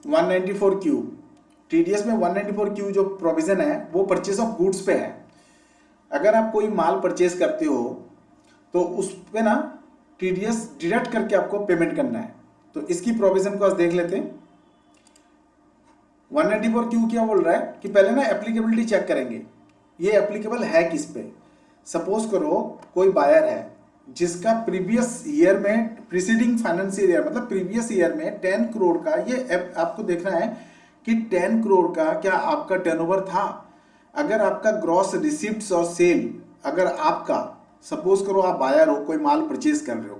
194 Q, TDS में 194 Q जो provision है वो परचेस ऑफ गुड्स पे है। अगर आप कोई माल परचेस करते हो तो उस पे ना टीडीएस डिडक्ट करके आपको पेमेंट करना है। तो इसकी प्रोविजन को आज देख लेते हैं। 194 क्यू क्या बोल रहा है कि पहले ना एप्लीकेबिलिटी चेक करेंगे, ये एप्लीकेबल है किस पे। सपोज करो कोई बायर है जिसका प्रीवियस ईयर में, प्रीसीडिंग फाइनेंशियल ईयर मतलब प्रीवियस ईयर में 10 करोड़ का, ये आपको देखना है कि 10 करोड़ का क्या आपका टर्नओवर था। अगर आपका ग्रॉस रिसिप्ट्स और सेल, अगर आपका सपोज करो आप बायर हो, कोई माल परचेज कर रहे हो,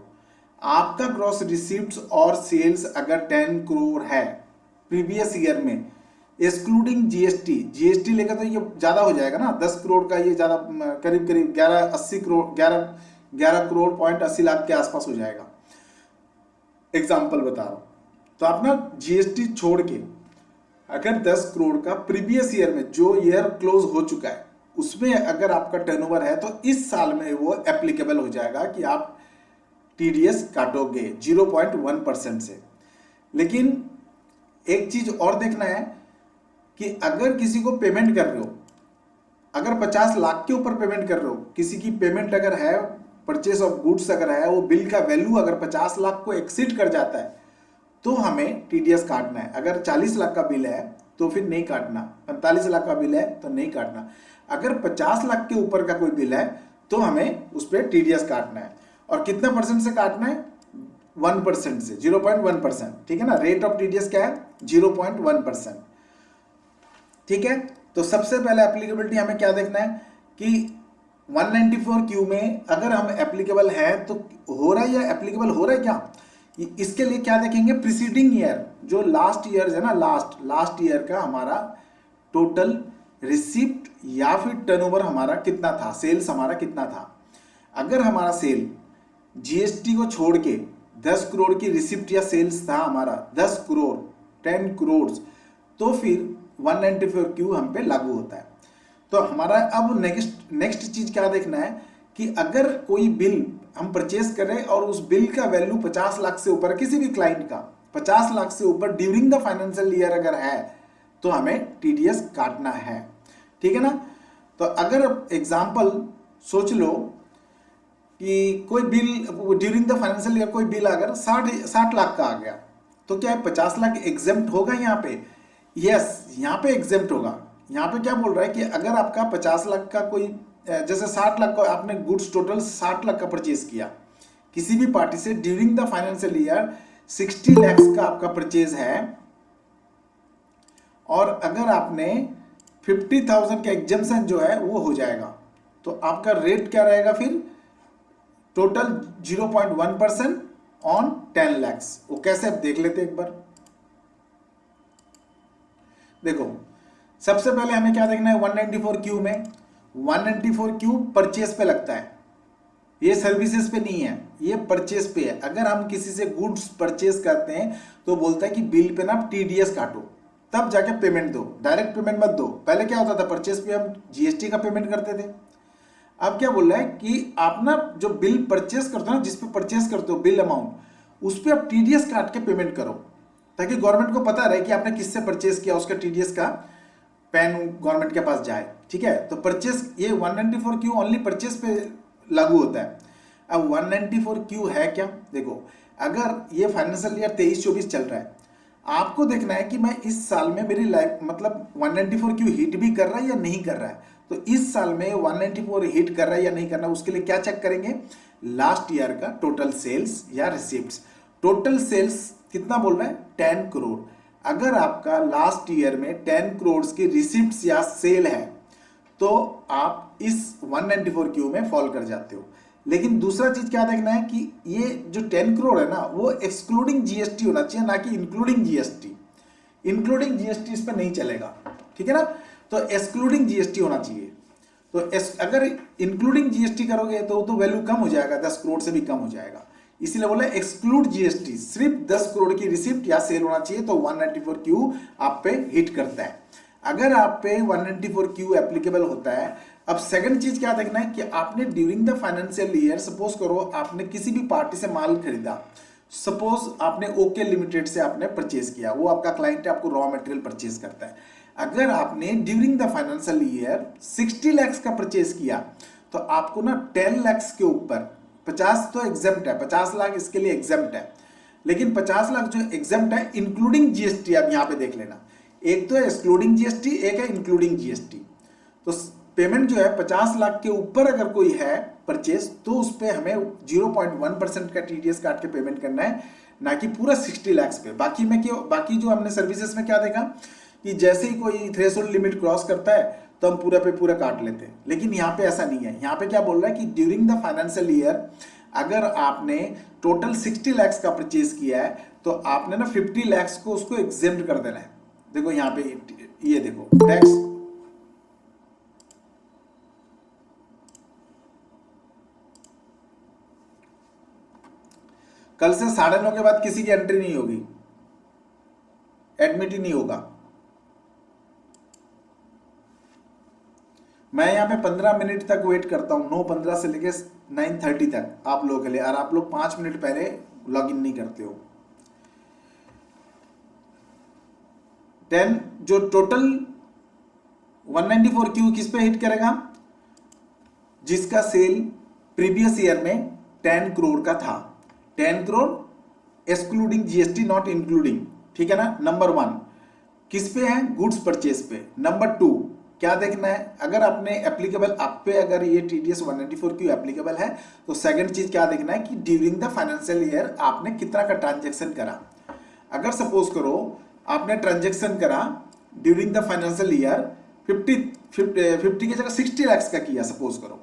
आपका ग्रॉस रिसिप्ट्स और सेल्स अगर 10 करोड़ है प्रीवियस ईयर में, एक्सक्लूडिंग जीएसटी, जीएसटी लेकर तो ये ज़्यादा हो जाएगा ना, 10 करोड़ का ये ज़्यादा, करीब करीब 11 करोड़ पॉइंट 80 लाख के आसपास हो जाएगा। एग्जाम्पल बता रहा हूँ। तो आप ना जीएसटी छोड़ के अगर 10 करोड़ का प्रीवियस ईयर में जो ईयर क्लोज हो चुका है उसमें अगर आपका टर्नओवर है तो इस साल में वो एप्लीकेबल हो जाएगा कि आप टीडीएस काटोगे 0.1% से। लेकिन एक चीज और देखना है कि अगर किसी को पेमेंट कर रहे हो, अगर 50 लाख के ऊपर पेमेंट कर रहे हो, किसी की पेमेंट अगर है, परचेस ऑफ गुड्स अगर है, वो बिल का वैल्यू अगर 50 लाख को एक्सीड कर जाता है तो हमें टीडीएस काटना है। अगर 40 लाख का बिल है तो फिर नहीं काटना, 45 लाख का बिल है तो नहीं काटना। अगर 50 लाख के ऊपर का कोई बिल है तो हमें उस पर टीडीएस काटना है। और कितना परसेंट से काटना है? 1% से, 0.1%। ठीक है ना, रेट ऑफ टीडीएस क्या है? 0.1%। ठीक है, तो सबसे पहले एप्लीकेबिलिटी हमें क्या देखना है कि 194 क्यू में अगर हम एप्लीकेबल है तो हो रहा है या एप्लीकेबल हो रहा है क्या, इसके लिए क्या देखेंगे? प्रीसीडिंग ईयर, जो लास्ट ईयर है ना, लास्ट ईयर का हमारा टोटल रिसिप्ट या फिर टर्नओवर हमारा कितना था, सेल्स हमारा कितना था। अगर हमारा सेल जीएसटी को छोड़ के 10 करोड़ की रिसिप्ट या सेल्स था हमारा, 10 करोड़ 10 करोड़, तो फिर 194 क्यू हम पे लागू होता है। तो हमारा अब नेक्स्ट चीज क्या देखना है कि अगर कोई बिल हम परचेज कर रहे हैं और उस बिल का वैल्यू 50 लाख से ऊपर, किसी भी क्लाइंट का 50 लाख से ऊपर ड्यूरिंग द फाइनेंशियल ईयर अगर है तो हमें टीडीएस काटना है। ठीक है ना। तो अगर एग्जांपल सोच लो कि कोई bill during the financial year, कोई बिल अगर 60 लाख का आ गया तो क्या है 50 लाख एग्जेम्प्ट होगा यहाँ पे? यस, यहाँ पे एग्जेम्प्ट होगा। यहाँ पे क्या बोल रहा है कि अगर आपका 50 लाख का कोई, जैसे 60 लाख का आपने गुड्स टोटल 60 लाख का परचेज किया किसी भी पार्टी से during the financial year, 60 lakh का आपका परचेज है और अगर आपने 50,000 का एग्जेम्पशन जो है वो हो जाएगा तो आपका रेट क्या रहेगा फिर? Total 0.1% on 10 lakh. वो कैसे आप देख लेते एक बार। देखो सबसे पहले हमें क्या देखना है 194 क्यू में, 194 क्यू परचेस पे लगता है, ये सर्विसेज पे नहीं है, ये परचेस पे है। अगर हम किसी से गुड्स परचेस करते हैं तो बोलता है कि बिल पे ना टीडीएस काटो, तब जाके पेमेंट दो, डायरेक्ट पेमेंट मत दो। पहले क्या होता था, परचेस पे हम जीएसटी का पेमेंट करते थे। अब क्या बोल रहा है कि आप ना जो बिल परचेस करते हो ना, जिस पे परचेस करते हो बिल अमाउंट, उस पर आप टीडीएस काट के पेमेंट करो ताकि गवर्नमेंट को पता रहे कि आपने किससे परचेस किया, उसका टीडीएस का पैन गवर्नमेंट के पास जाए। ठीक है, तो परचेस, ये 194 क्यू ओनली परचेस पे लागू होता है। अब 194 क्यू है क्या? देखो अगर ये फाइनेंशियल ईयर 23-24 चल रहा है, आपको देखना है कि मैं इस साल में मेरी लाइफ मतलब 194 क्यू हिट भी कर रहा है या नहीं कर रहा है। तो इस साल में 194 हिट कर रहा है या नहीं कर रहा है, उसके लिए क्या चेक करेंगे? लास्ट ईयर का टोटल सेल्स या रिसिप्ट्स। टोटल सेल्स कितना बोल रहा है? 10 करोड़। अगर आपका लास्ट ईयर में 10 करोड़ की रिसिप्ट्स या सेल है तो आप इस 194 क्यू में फॉल कर जाते हो। लेकिन दूसरा चीज क्या देखना है कि ये जो 10 करोड़ है ना, वो एक्सक्लूडिंग जीएसटी होना चाहिए, ना कि इंक्लूडिंग जीएसटी। इंक्लूडिंग जीएसटी इस पर नहीं चलेगा। ठीक है ना, तो एक्सक्लूडिंग जीएसटी होना चाहिए। तो अगर इंक्लूडिंग जीएसटी करोगे तो वैल्यू कम हो जाएगा, 10 करोड़ से भी कम हो जाएगा। इसीलिए बोला एक्सक्लूड जीएसटी, सिर्फ 10 करोड़ की रिसिप्ट या सेल होना चाहिए तो 194 क्यू आप पे हिट करता है। अगर आप पे 194 क्यू एप्लीकेबल होता है। अब सेकंड चीज क्या देखना है कि आपने during the financial year, suppose करो आपने किसी भी पार्टी से माल खरीदा सपोज आपने ओके लिमिटेड से आपने परचेज किया, वो आपका क्लाइंट है, आपको रॉ मटेरियल परचेज करता है। अगर आपने during the financial year 60 lakh का परचेज किया तो आपको ना 10 लाख के ऊपर, 50 तो एग्जेम्प्ट है, 50 लाख इसके लिए एग्जेम्प्ट है, लेकिन 50 लाख जो एग्जेम्प्ट है इंक्लूडिंग जीएसटी, आप यहां पे देख लेना, एक तो है एक्सक्लूडिंग जीएसटी, एक है इंक्लूडिंग जीएसटी। तो पेमेंट जो है 50 लाख के ऊपर अगर कोई है परचेज तो उस पर हमें 0.1% का टीडीएस काट के पेमेंट करना है, ना कि पूरा 60 लाख पे। बाकी में क्यों, बाकी जो हमने सर्विसेज में क्या देखा कि जैसे ही कोई थ्रेशोल्ड लिमिट क्रॉस करता है तो हम पूरा पे पूरा काट लेते हैं, लेकिन यहाँ पे ऐसा नहीं है। यहाँ पे क्या बोल रहा है कि ड्यूरिंग द फाइनेंशियल ईयर अगर आपने टोटल 60 लाख का परचेज किया है तो आपने ना 50 लाख को उसको एग्जेम्प्ट कर देना है। देखो यहाँ पे ये देखो टैक्स, कल से 9:30 के बाद किसी की एंट्री नहीं होगी, एडमिट ही नहीं होगा। मैं यहाँ पे 15 मिनट तक वेट करता हूँ, 9:15 से लेके 9:30 तक आप लोगों के लिए, और आप लोग 5 मिनट पहले लॉग इन नहीं करते हो। 10 जो टोटल 194 क्यू किस पे हिट करेगा, जिसका सेल प्रीवियस ईयर में 10 करोड़ का था, 10 crore excluding GST not including, ठीक है ना। नंबर 1 किस पे है, गुड्स परचेज पे। नंबर 2 क्या देखना है, अगर आपने एप्लीकेबल आप पे अगर ये टीडीएस 194 क्यू एप्लीकेबल है तो सेकंड चीज क्या देखना है कि ड्यूरिंग द फाइनेंशियल ईयर आपने कितना का ट्रांजेक्शन करा। अगर सपोज करो आपने ट्रांजेक्शन करा ड्यूरिंग द फाइनेंशियल ईयर 50 की जगह 60 लाख का किया सपोज करो,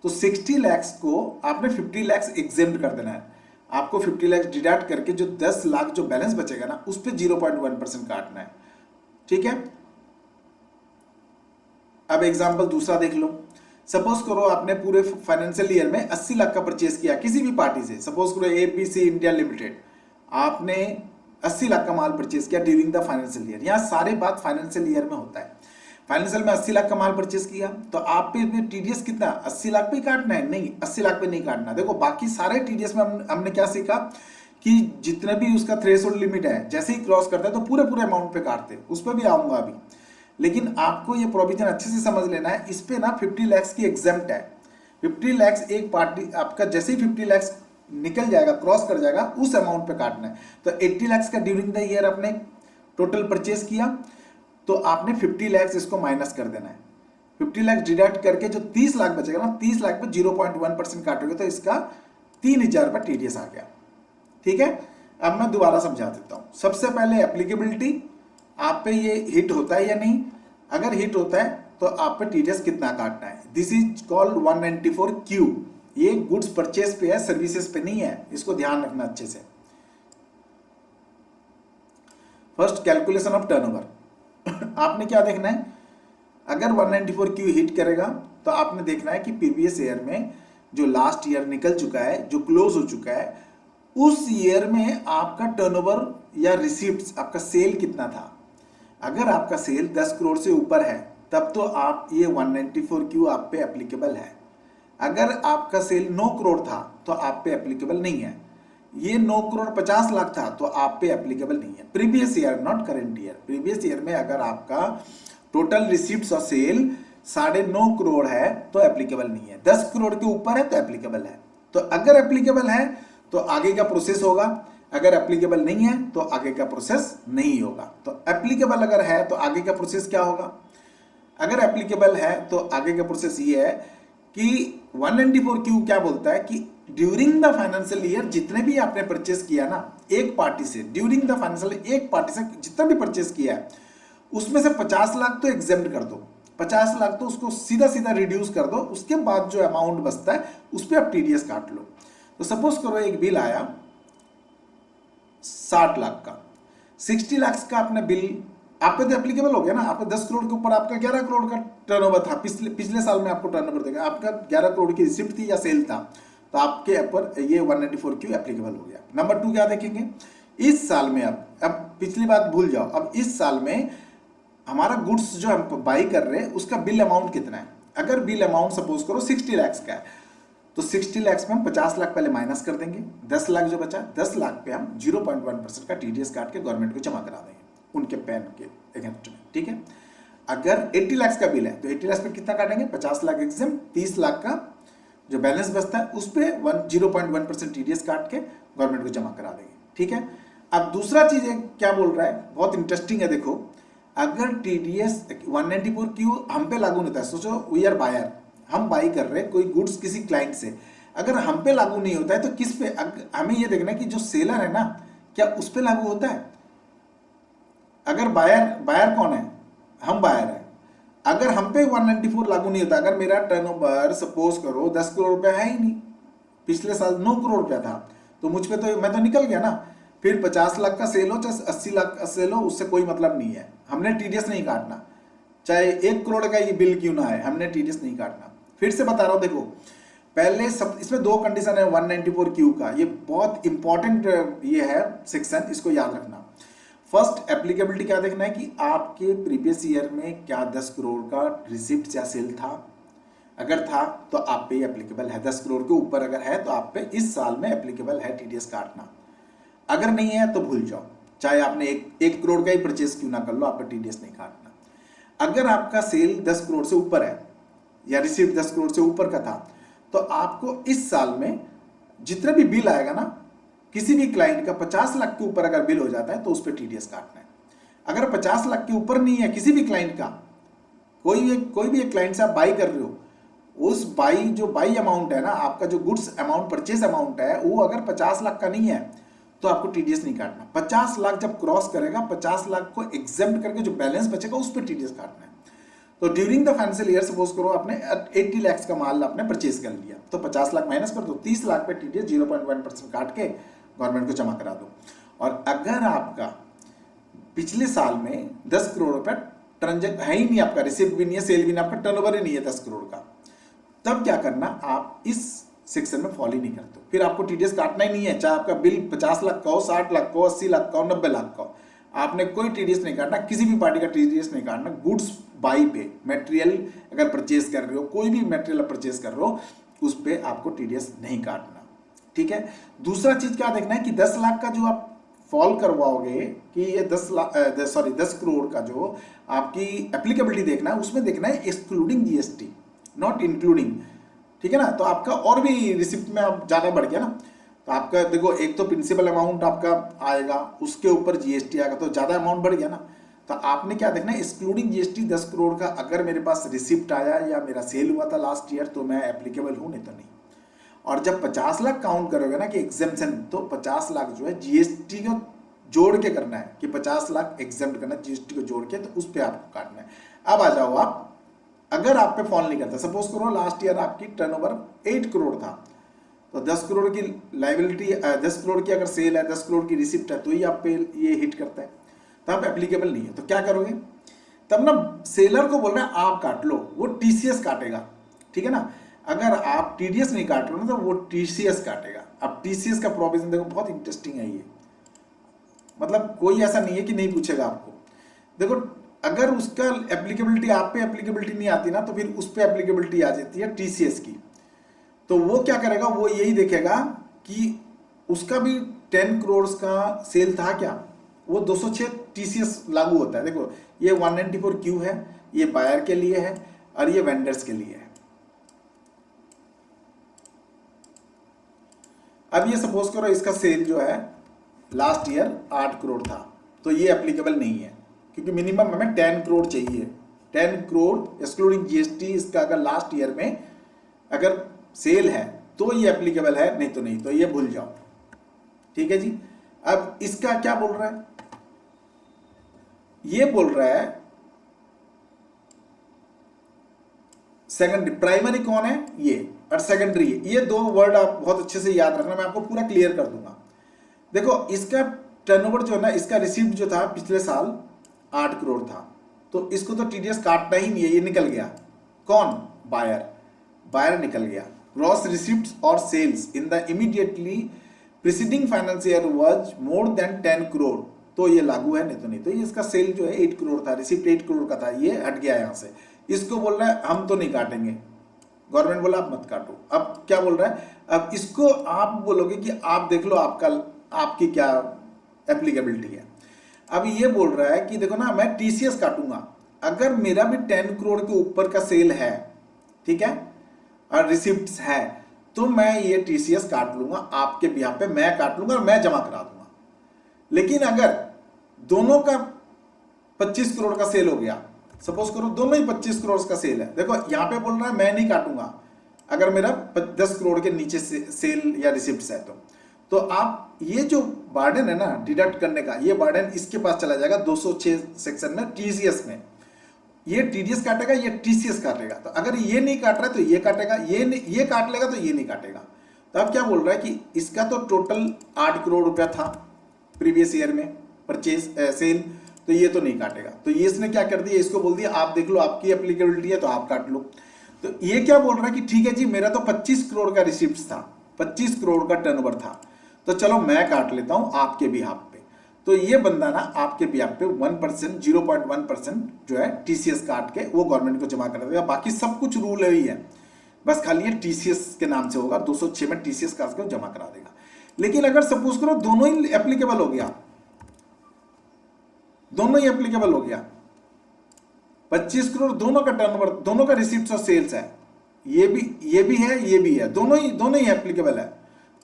तो 60 लाख को आपने 50 लाख एग्जेम्प्ट कर देना है। आपको 50 लाख डिडक्ट करके जो 10 लाख जो बैलेंस बचेगा ना उस पर 0.1% काटना है, ठीक है। अब एग्जांपल दूसरा देख लो। सपोज करो आपने पूरे फाइनेंशियल ईयर में 80 लाख का परचेज किया किसी भी पार्टी से, सपोज करो एपीसी इंडिया लिमिटेड, आपने 80 लाख का माल परचेज किया ड्यूरिंग द फाइनेंशियल ईयर। यहाँ सारे बात फाइनेंशियल ईयर में होता है। फाइनेंशियल में 80 लाख का माल परचेज किया तो आप पे टीडीएस कितना 80 लाख पे ही काटना है, नहीं 80 लाख पे नहीं काटना। देखो बाकी सारे टीडीएस में हमने क्या सीखा कि जितने भी उसका थ्रेशोल्ड लिमिट है जैसे ही क्रॉस करता है तो पूरे पूरे अमाउंट पे काटते हैं, उस पर भी आऊंगा अभी। लेकिन आपको ये प्रोविजन अच्छे से समझ लेना है, इस पे ना 50 लाख की एग्जेम्प्ट है। 50 लाख एक पार्टी आपका जैसे ही 50 लाख निकल जाएगा क्रॉस कर जाएगा उस अमाउंट पे काटना है। तो 80 लाख का ड्यूरिंग द ईयर आपने टोटल परचेज किया तो आपने 50 लाख इसको माइनस कर देना है। 50 लाख डिडक्ट करके जो 30 लाख बचेगा ना 30 लाख पे 0.1% काटोगे तो इसका 3000 रुपये टीडीएस आ गया, ठीक है। अब मैं दोबारा समझा देता हूं। सबसे पहले एप्लीकेबिलिटी, आप पे ये हिट होता है या नहीं, अगर हिट होता है तो आप पे टीडीएस कितना काटना है। This is called 194 Q. ये गुड्स परचेज पे है, सर्विसेज पे नहीं है, इसको ध्यान रखना अच्छे से। First calculation of turnover. आपने क्या देखना है, अगर 194 क्यू हिट करेगा तो आपने देखना है कि प्रीवियस ईयर में जो लास्ट ईयर निकल चुका है, जो क्लोज हो चुका है, उस ईयर में आपका टर्नओवर या रिसीप्ट्स, आपका सेल कितना था। अगर आपका सेल 10 करोड़ से ऊपर है तब तो आप ये 194 क्यू आप पे एप्लीकेबल है। अगर आपका सेल 9 करोड़ था तो आप पे एप्लीकेबल नहीं है। ये 9 करोड़ 50 लाख था तो आप पे एप्लीकेबल नहीं है। Previous year not current year. Previous year में अगर आपका टोटल रिसीप्ट्स और सेल 9.5 करोड़ है तो एप्लीकेबल नहीं है, 10 करोड़ के ऊपर है तो एप्लीकेबल है। तो अगर एप्लीकेबल है तो आगे का प्रोसेस होगा, अगर एप्लीकेबल नहीं है तो आगे का प्रोसेस नहीं होगा। तो एप्लीकेबल अगर है तो आगे का प्रोसेस क्या होगा, अगर एप्लीकेबल है तो आगे का प्रोसेस ये है कि 194 क्यू क्या बोलता है कि ड्यूरिंग द फाइनेंशियल ईयर जितने भी आपने परचेस किया ना एक पार्टी से, ड्यूरिंग द फाइनेंशियल एक पार्टी से जितना भी परचेस किया है उसमें से 50 लाख तो एग्जेम्प्ट कर दो, 50 लाख तो उसको सीधा सीधा रिड्यूस कर दो, उसके बाद जो अमाउंट बचता है उस पर आप टीडीएस काट लो। तो सपोज करो एक बिल आया 60 लाख का, 60 लाख का आपने बिल आप पे तो एप्लीकेबल हो गया ना। आपके 10 करोड़ के ऊपर आपका 11 करोड़ का टर्नओवर था, पिछले साल में आपको टर्नओवर देगा, आपका 11 करोड़ की रिसिप्ट थी या सेल था तो आपके ऊपर ये 194 क्यू एप्लीकेबल हो गया। नंबर 2 क्या देखेंगे, इस साल में अब पिछली बात भूल जाओ, अब इस साल में हमारा गुड्स जो हम बाई कर रहे हैं उसका बिल अमाउंट कितना है। अगर बिल अमाउंट सपोज करो 60 लाख का है तो 60 लाख में हम 50 लाख पहले माइनस कर देंगे, 10 लाख जो बचा 10 लाख पे हम 0.1% का टीडीएस काट के गवर्नमेंट को जमा करा देंगे उनके पैन के अगेंस्ट में, ठीक है। अगर 80 लाख का बिल है तो 80 लाख पे कितना काटेंगे, 50 लाख एग्जाम, 30 लाख का जो बैलेंस बचता है उस पे 0.1% टीडीएस काट के गवर्नमेंट को जमा करा देंगे, ठीक है। अब दूसरा चीज है, क्या बोल रहा है, बहुत इंटरेस्टिंग है, देखो अगर टीडीएस 194 क्यू हम पे लागू नहीं होता है, सोचो वी आर बायर, हम बाई कर रहे हैं कोई गुड्स किसी क्लाइंट से, अगर हम पे लागू नहीं होता है तो किस पे, हमें ये देखना है कि जो सेलर है ना क्या उस पे लागू होता है। अगर बायर कौन है, हम बायर है, अगर हम पे 194 लागू नहीं होता, अगर मेरा टर्नओवर सपोज करो 10 करोड़ रुपया है ही नहीं, पिछले साल 9 करोड़ रुपया था, तो मुझ पे तो मैं तो निकल गया ना, फिर 50 लाख का सेल हो चाहे 80 लाख का सेल हो उससे कोई मतलब नहीं है, हमने टीडीएस नहीं काटना, चाहे 1 करोड़ का ये बिल क्यों ना है, हमने टीडीएस नहीं काटना। फिर से बता रहा हूं, देखो पहले सब इसमें 2 कंडीशन है 194 क्यू का, ये बहुत इंपॉर्टेंट ये है सेक्शन, इसको याद रखना। फर्स्ट एप्लीकेबिलिटी क्या देखना है कि आपके प्रीवियस ईयर में क्या 10 करोड़ का रिसिप्ट या सेल था, अगर था तो आप पे एप्लीकेबल है, 10 करोड़ के ऊपर अगर है तो आप पे इस साल में एप्लीकेबल है टीडीएस काटना, अगर नहीं है तो भूल जाओ, चाहे आपने एक करोड़ का ही परचेस क्यों ना कर लो, आप पे टीडीएस नहीं काटना। अगर आपका सेल 10 करोड़ से ऊपर है या रिसिप्ट 10 करोड़ से ऊपर का था तो आपको इस साल में जितना भी बिल आएगा ना, किसी भी क्लाइंट का 50 लाख के ऊपर अगर बिल हो जाता है तो उस पर टीडीएस काटना है। अगर 50 लाख के ऊपर नहीं है किसी भी क्लाइंट का, कोई भी एक क्लाइंट से आप बाई कर रहे हो, उस बाई अमाउंट है ना, आपका जो गुड्स अमाउंट परचेज अमाउंट है वो अगर 50 लाख का नहीं है तो आपको टीडीएस नहीं काटना। 50 लाख जब क्रॉस करेगा, 50 लाख को एग्जेम्प्ट करके जो बैलेंस बचेगा उस पर टीडीएस काटना है। तो during the financial year suppose करो आपने 80 लाख का माल आपने परचेज कर लिया, तो 50 लाख माइनस कर दो, 30 लाख पे टीडीएस 0.1% काट के गवर्नमेंट को जमा करा दो। और अगर आपका पिछले साल में 10 करोड़ रुपया ट्रांजेक्ट है ही नहीं, आपका रिसिप्ट भी नहीं है, सेल भी नहीं, आपका टर्नओवर ही नहीं है 10 करोड़ का, तब क्या करना, आप इस सेक्शन में फॉलो ही नहीं करते, फिर आपको टीडीएस काटना ही नहीं है, चाहे आपका बिल 50 लाख का हो, 60 लाख का हो, 80 लाख का हो, 90 लाख का हो, आपने कोई टीडीएस नहीं काटना, किसी भी पार्टी का टीडीएस नहीं काटना। गुड्स बाई पे मटेरियल अगर परचेज कर रहे हो, कोई भी मटेरियल परचेज कर रहे हो, उस पे आपको टीडीएस नहीं काटना, ठीक है। दूसरा चीज क्या देखना है कि 10 लाख का जो आप फॉल करवाओगे कि ये 10 करोड़ का जो आपकी एप्लीकेबिलिटी देखना है, उसमें देखना है एक्सक्लूडिंग जीएसटी, नॉट इंक्लूडिंग, ठीक है ना। तो आपका और भी रिसिप्ट में आप ज़्यादा बढ़ गया ना, तो आपका देखो एक तो प्रिंसिपल अमाउंट आपका आएगा, उसके ऊपर जीएसटी आएगा, तो ज़्यादा अमाउंट बढ़ गया ना। तो आपने क्या देखना है, एक्सक्लूडिंग जीएसटी 10 करोड़ का अगर मेरे पास रिसिप्ट आया या मेरा सेल हुआ था लास्ट ईयर तो मैं एप्लीकेबल हूँ, नहीं तो नहीं। और जब 50 लाख काउंट करोगे ना कि एग्जेम्पशन, तो 50 लाख जो है जीएसटी को जोड़ के करना है कि 50 लाख एग्जेम्प्ट करना है जीएसटी को जोड़ के, तो उस पर आपको काटना है। अब आ जाओ आप, अगर आप पे फॉल नहीं करता, सपोज करो लास्ट ईयर आपकी टर्नओवर 8 करोड़ था, तो 10 करोड़ की लाइबिलिटी, 10 करोड़ की अगर सेल है, 10 करोड़ की रिसिप्ट है, तो ही आप पे ये हिट करता है, तो आप एप्लीकेबल नहीं है। तो क्या करोगे, तब ना सेलर को बोल रहे हैं आप काट लो, वो टीसीएस काटेगा, ठीक है ना। अगर आप टीडीएस नहीं काट रहे हो तो वो टीसीएस काटेगा। अब टीसीएस का प्रोविजन देखो, बहुत इंटरेस्टिंग है ये, मतलब कोई ऐसा नहीं है कि नहीं पूछेगा आपको। देखो अगर उसका एप्लीकेबिलिटी आप पे एप्लीकेबिलिटी नहीं आती ना, तो फिर उस पे एप्लीकेबिलिटी आ जाती है टीसीएस की। तो वो क्या करेगा, वो यही देखेगा कि उसका भी 10 करोड़ का सेल था क्या, वो 206 टीसीएस लागू होता है। देखो ये 194 क्यू है, ये बायर के लिए है और ये वेंडर्स के लिए है। अब ये सपोज करो इसका सेल जो है लास्ट ईयर 8 करोड़ था, तो ये एप्लीकेबल नहीं है क्योंकि मिनिमम हमें 10 करोड़ चाहिए। 10 करोड़ एक्सक्लूडिंग जीएसटी इसका अगर लास्ट ईयर में अगर सेल है तो ये एप्लीकेबल है, नहीं तो नहीं, तो ये भूल जाओ, ठीक है जी। अब इसका क्या बोल रहा है, ये बोल रहा है सेकेंडरी, प्राइमरी कौन है ये और सेकेंडरी, ये दो वर्ड आप बहुत अच्छे से याद रखना, मैं आपको पूरा क्लियर कर दूंगा। देखो इसका टर्नओवर जो है ना, इसका रिसीप्ट जो था पिछले साल 8 करोड़ था, तो इसको तो टीडीएस काटना ही नहीं है, ये निकल गया। कौन, बायर निकल गया। ग्रॉस रिसीप्ट्स और sales in the immediately preceding financial year was more than 10 crore, तो ये लागू है, नहीं तो नहीं। तो ये इसका सेल जो है 8 करोड़ था, रिसीप्ट 8 करोड़ का था, ये हट गया यहाँ से। इसको बोल रहा है हम तो नहीं काटेंगे, गवर्नमेंट बोला आप मत काटो। अब क्या बोल रहा है, अब इसको आप बोलोगे कि आप देख लो आपका आपकी क्या एप्लीकेबिलिटी है। अब ये बोल रहा है कि देखो ना, मैं टीसीएस काटूंगा अगर मेरा भी 10 करोड़ के ऊपर का सेल है, ठीक है, और रिसिप्ट्स है, तो मैं ये टीसीएस काट लूंगा आपके बिहाफ पे, मैं काट लूंगा और मैं जमा करा दूंगा। लेकिन अगर दोनों का 25 करोड़ का सेल हो गया, सपोज करो दोनों ही 25 करोड़ का सेल है, देखो यहां पे बोल रहा है मैं नहीं काटूंगा अगर मेरा 10 करोड़ के नीचे से सेल या रिसिप्ट्स है तो आप ये जो बार्डन है ना डिडक्ट करने का, ये बार्डन इसके पास चला जाएगा 206 सेक्शन में टीसीएस में। ये टीडीएस काटेगा, ये टीसीएस काटेगा। तो अगर ये नहीं काट रहा है तो ये काटेगा, ये काट लेगा तो ये नहीं काटेगा। तो अब क्या बोल रहा है कि इसका तो टोटल 8 करोड़ रुपया था प्रीवियस ईयर में परचेज सेल, तो ये तो नहीं काटेगा। तो ये इसने क्या कर दिया, इसको बोल दिया आप देख लो आपकी एप्लीकेबिलिटी है तो आप काट लो। तो ये क्या बोल रहा है कि ठीक है जी, मेरा तो 25 करोड़ का रिसिप्ट था, 25 करोड़ का टर्नओवर था, तो चलो मैं काट लेता हूं आपके बिहाफ पे। तो ये बंदा ना आपके बिहाफ पे 1%, 0.1% जो है टीसीएस काट के वो गवर्नमेंट को जमा कर देगा। बाकी सब कुछ रूल है ही है, बस खाली ये टीसीएस के नाम से होगा, 206 में टीसीएस काट के जमा करा देगा। लेकिन अगर सपोज करो दोनों ही एप्लीकेबल हो गया, दोनों ही एप्लीकेबल हो गया, 25 करोड़ दोनों का टर्नओवर, दोनों का रिसिप्ट्स और सेल्स है, ये भी है, ये भी है, दोनों ही एप्लीकेबल है,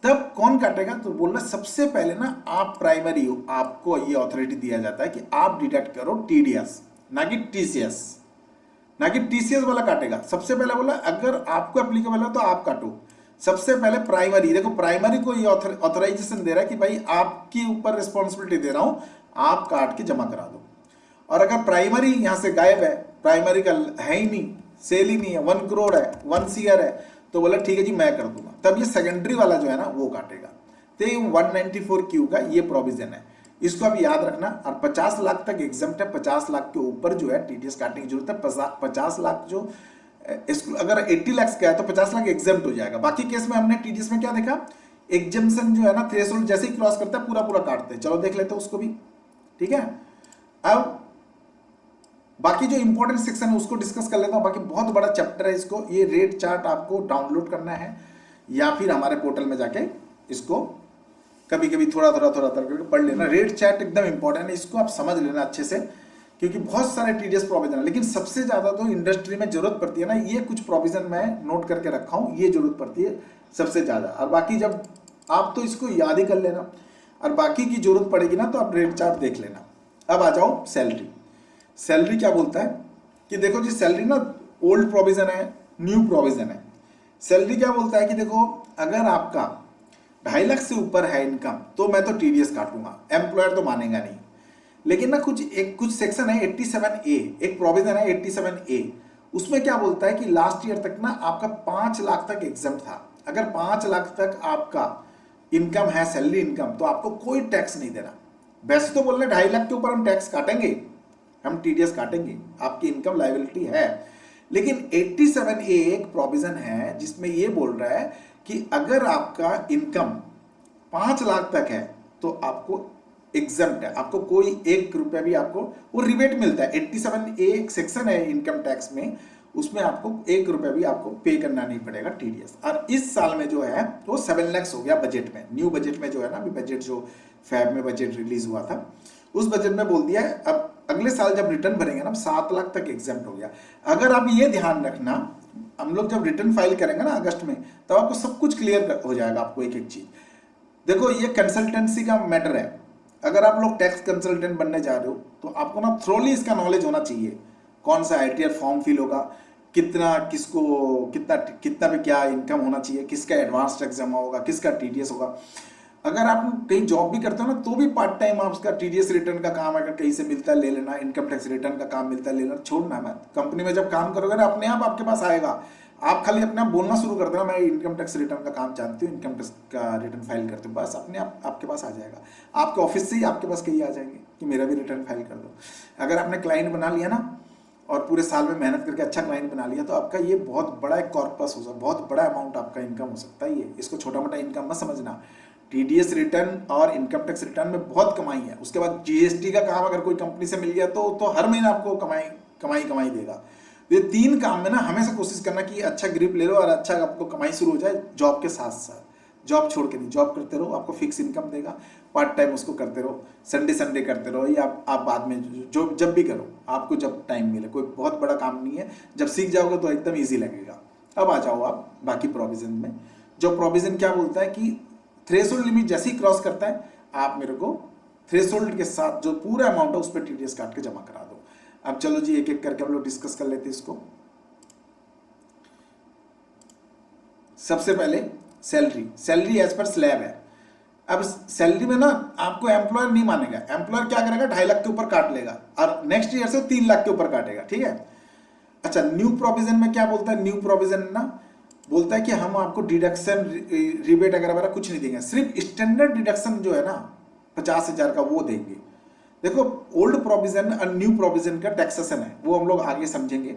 तब कौन काटेगा? तो बोलना सबसे पहले ना आप प्राइमरी हो, आपको ये ऑथोरिटी दिया जाता है कि आप डिडक्ट करो टीडीएस, ना कि टीसीएस, ना कि टीसीएस वाला काटेगा। सबसे पहले बोला अगर आपको एप्लीकेबल है तो आप काटो, सबसे पहले प्राइमरी। देखो प्राइमरी को ये ऑथराइजेशन दे रहा है कि भाई आपके ऊपर रिस्पॉन्सिबिलिटी दे रहा हूं, आप काट के जमा करा दो। और अगर प्राइमरी यहां से गायब है, प्राइमरी का है ही नहीं, सेल ही नहीं है, 1 करोड़ है, 1 सीआर है, तो बोला ठीक है जी मैं कर दूंगा, तब ये सेकेंडरी वाला जो है ना वो काटेगा। तो ये 194Q का ये प्रोविजन है, इसको आप याद रखना। और 50 लाख तक एग्जम्प्ट है, 50 लाख के ऊपर जो है टीडीएस काटने की जरूरत है। 50 लाख जो अगर 80 लाख का है तो 50 लाख एग्जम्प्ट हो जाएगा। बाकी केस में हमने टीडीएस में क्या देखा, एग्जम्पशन जो है ना थ्रेशोल्ड जैसे ही क्रॉस करता है पूरा काटते हैं। चलो देख लेते हैं उसको भी, ठीक है। अब बाकी जो इंपॉर्टेंट सेक्शन है उसको डिस्कस कर लेता हूं। बाकी बहुत बड़ा चैप्टर है, इसको ये रेट चार्ट आपको डाउनलोड करना है या फिर हमारे पोर्टल में जाके इसको कभी कभी थोड़ा करके पढ़ लेना। रेट चार्ट एकदम इंपॉर्टेंट है, इसको आप समझ लेना अच्छे से, क्योंकि बहुत सारे टीडीएस प्रोविजन है, लेकिन सबसे ज्यादा तो इंडस्ट्री में जरूरत पड़ती है ना, ये कुछ प्रोविजन मैं नोट करके रखा हूं, ये जरूरत पड़ती है सबसे ज्यादा। और बाकी जब आप तो इसको याद ही कर लेना, और बाकी की जरूरत पड़ेगी ना तो आप रेट चार्ट देख लेना। अब आ जाओ सैलरी। सैलरी क्या बोलता है कि देखो जी, सैलरी ना ओल्ड प्रोविजन है, न्यू प्रोविजन है। सैलरी क्या बोलता है कि देखो अगर आपका 2.5 लाख से ऊपर है इनकम तो मैं तो टीडीएस काटूंगा, एम्प्लॉयर तो मानेगा नहीं। लेकिन ना कुछ सेक्शन है 87A, एक प्रोविजन है 87A, उसमें क्या बोलता है कि लास्ट ईयर तक ना आपका 5 लाख तक एग्जम्प्ट था। अगर 5 लाख तक आपका इनकम है, सैलरी इनकम, तो आपको कोई टैक्स नहीं देना। वैसे तो बोल रहे 2.5 लाख के ऊपर हम टैक्स काटेंगे, हम टीडीएस काटेंगे, आपकी इनकम लायबिलिटी है। लेकिन 87A एक प्रोविजन है जिसमें ये बोल रहा है कि अगर आपका इनकम 5 लाख तक है तो आपको एग्जम्प्ट है, आपको कोई 1 रुपया भी आपको वो रिबेट मिलता है। 87A एक सेक्शन है इनकम टैक्स में, उसमें आपको 1 रुपया भी आपको पे करना नहीं पड़ेगा टीडीएस। और इस साल में जो है वो 7 लाख हो गया बजट में, न्यू बजट में जो है ना, अभी बजट जो फैब में बजट रिलीज हुआ था उस बजट में बोल दिया है अब अगले साल जब रिटर्न भरेंगे ना 7 लाख तक एग्जम्प्ट हो गया। अगर आप ये ध्यान रखना, हम लोग जब रिटर्न फाइल करेंगे ना अगस्त में, तब आपको सब कुछ क्लियर हो जाएगा, आपको एक एक चीज। देखो ये कंसल्टेंसी का मैटर है, अगर आप लोग टैक्स कंसल्टेंट बनने जा रहे हो तो आपको ना थ्रोली इसका नॉलेज होना चाहिए। कौन सा आईटीआर फॉर्म फिल होगा, कितना किसको कितना पे क्या इनकम होना चाहिए, किसका एडवांस टैक्स जमा होगा, किसका टीडीएस होगा। अगर आप कहीं जॉब भी करते हो ना तो भी पार्ट टाइम आप उसका टीडीएस रिटर्न का काम अगर कहीं से मिलता है ले लेना, इनकम टैक्स रिटर्न का काम मिलता है ले लेना, छोड़ना मत। कंपनी में जब काम करोगे ना अपने आप आपके पास आएगा, आप खाली अपने आप बोलना शुरू कर देना मैं इनकम टैक्स रिटर्न का काम जानती हूँ, इनकम टैक्स का रिटर्न फाइल करती हूँ, बस अपने आप आपके पास आ जाएगा। आपके ऑफिस से ही आपके पास कहीं आ जाएंगे कि मेरा भी रिटर्न फाइल कर दो। अगर आपने क्लाइंट बना लिया ना और पूरे साल में मेहनत करके अच्छा क्लाइंट बना लिया तो आपका ये बहुत बड़ा एक कॉर्पस हो सकता, बहुत बड़ा अमाउंट आपका इनकम हो सकता है। ये इसको छोटा मोटा इनकम मत समझना। टीडीएस रिटर्न और इनकम टैक्स रिटर्न में बहुत कमाई है। उसके बाद जीएसटी का काम अगर कोई कंपनी से मिल गया तो हर महीना आपको कमाई देगा। ये 3 काम में ना हमेशा कोशिश करना कि अच्छा ग्रिप ले लो और अच्छा आपको कमाई शुरू हो जाए जॉब के साथ साथ। जॉब छोड़ के नहीं, जॉब करते रहो, आपको फिक्स इनकम देगा, पार्ट टाइम उसको करते रहो, संडे करते रहो, या आप बाद में जो जब भी करो, आपको जब टाइम मिले, कोई बहुत बड़ा काम नहीं है, जब सीख जाओगे तो एकदम ईजी लगेगा। अब आ जाओ आप बाकी प्रोविजन में। जो प्रोविजन क्या बोलता है कि थ्रेशोल्ड लिमिट जैसे ही क्रॉस करता है आप मेरे को थ्रेशोल्ड के साथ जो पूरा अमाउंट है उस पर टीडीएस काट के जमा करा दो। अब चलो जी एक एक करके हम लोग डिस्कस कर लेते हैं इसको। सबसे पहले सैलरी एज पर स्लैब है। अब सैलरी में ना आपको एम्प्लॉयर नहीं मानेगा, एम्प्लॉयर क्या करेगा 2.5 लाख के ऊपर काट लेगा और नेक्स्ट ईयर से 3 लाख के ऊपर काटेगा, ठीक है। अच्छा, न्यू प्रोविजन में क्या बोलता है, न्यू प्रोविजन ना बोलता है कि हम आपको डिडक्शन रिबेट वगैरह कुछ नहीं देंगे, सिर्फ स्टैंडर्ड डिडक्शन जो है ना 50,000 का वो देंगे। देखो ओल्ड प्रोविजन और न्यू प्रोविजन का टैक्सेशन है वो हम लोग आगे समझेंगे।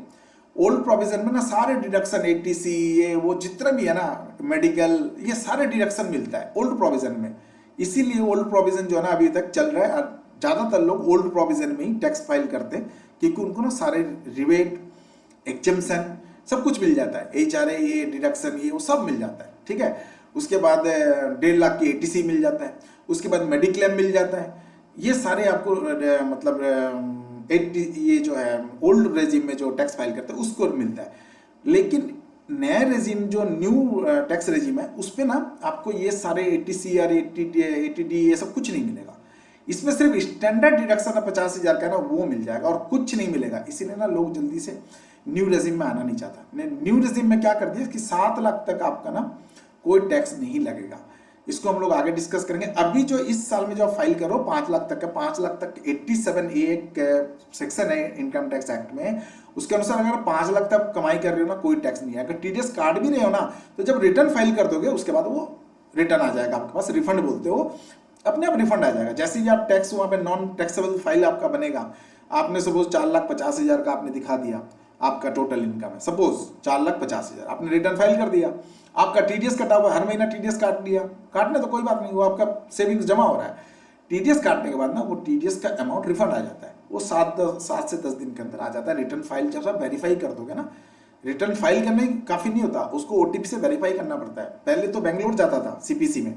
ओल्ड प्रोविजन में ना सारे डिडक्शन एटीसी ये वो जितना भी है ना मेडिकल ये सारे डिडक्शन मिलता है ओल्ड प्रोविजन में। इसीलिए ओल्ड प्रोविजन जो है ना अभी तक चल रहा है और ज़्यादातर लोग ओल्ड प्रोविजन में ही टैक्स फाइल करते हैं क्योंकि उनको ना सारे रिबेट एग्जेम्पशन सब कुछ मिल जाता है, HRA ये डिडक्शन ये वो सब मिल जाता है, ठीक है। उसके बाद 1.5 लाख की ATC मिल जाता है, उसके बाद मेडिक्लेम मिल जाता है, ये सारे आपको मतलब ये जो है ओल्ड रेजिम में जो टैक्स फाइल करते हैं उसको मिलता है। लेकिन नया रेजिम जो न्यू टैक्स रेजिम है उस पर ना आपको ये सारे ATC और ATD ये सब कुछ नहीं मिलेगा। इसमें सिर्फ स्टैंडर्ड डिडक्शन है 50,000 का ना वो मिल जाएगा और कुछ नहीं मिलेगा। इसीलिए ना लोग जल्दी से न्यू रेजिम में आना नहीं चाहता। न्यू रेजिम में क्या कर दिया कि 7 लाख तक आपका ना कोई टैक्स नहीं लगेगा। इसको हम लोग आगे डिस्कस करेंगे। अभी जो इस साल में जो फाइल करो 5 लाख तक का, 5 लाख तक 87A एक सेक्शन है इनकम टैक्स एक्ट में, उसके अनुसार अगर 5 लाख तक कमाई कर रहे हो ना कोई टैक्स नहीं है। अगर टीडीएस काट भी रहे हो ना तो जब रिटर्न फाइल कर दोगे उसके बाद वो रिटर्न आ जाएगा आपके पास, रिफंड बोलते हो, अपने आप रिफंड आ जाएगा। जैसे ही आप टैक्स वहाँ पे नॉन टैक्सेबल फाइल आपका बनेगा, आपने सपोज 4,50,000 का आपने दिखा दिया आपका टोटल इनकम है, सपोज 4,50,000 आपने रिटर्न फाइल कर दिया, आपका टीडीएस कटा हुआ, हर महीना टीडीएस काट दिया, काटने तो कोई बात नहीं, वो आपका सेविंग्स जमा हो रहा है। टीडीएस काटने के बाद ना वो टीडीएस का अमाउंट रिफंड आ जाता है, वो 7 से 10 दिन के अंदर आ जाता है। रिटर्न फाइल जब आप वेरीफाई कर दोगे ना, रिटर्न फाइल करने काफ़ी नहीं होता, उसको OTP से वेरीफाई करना पड़ता है। पहले तो बेंगलोर जाता था CPC में,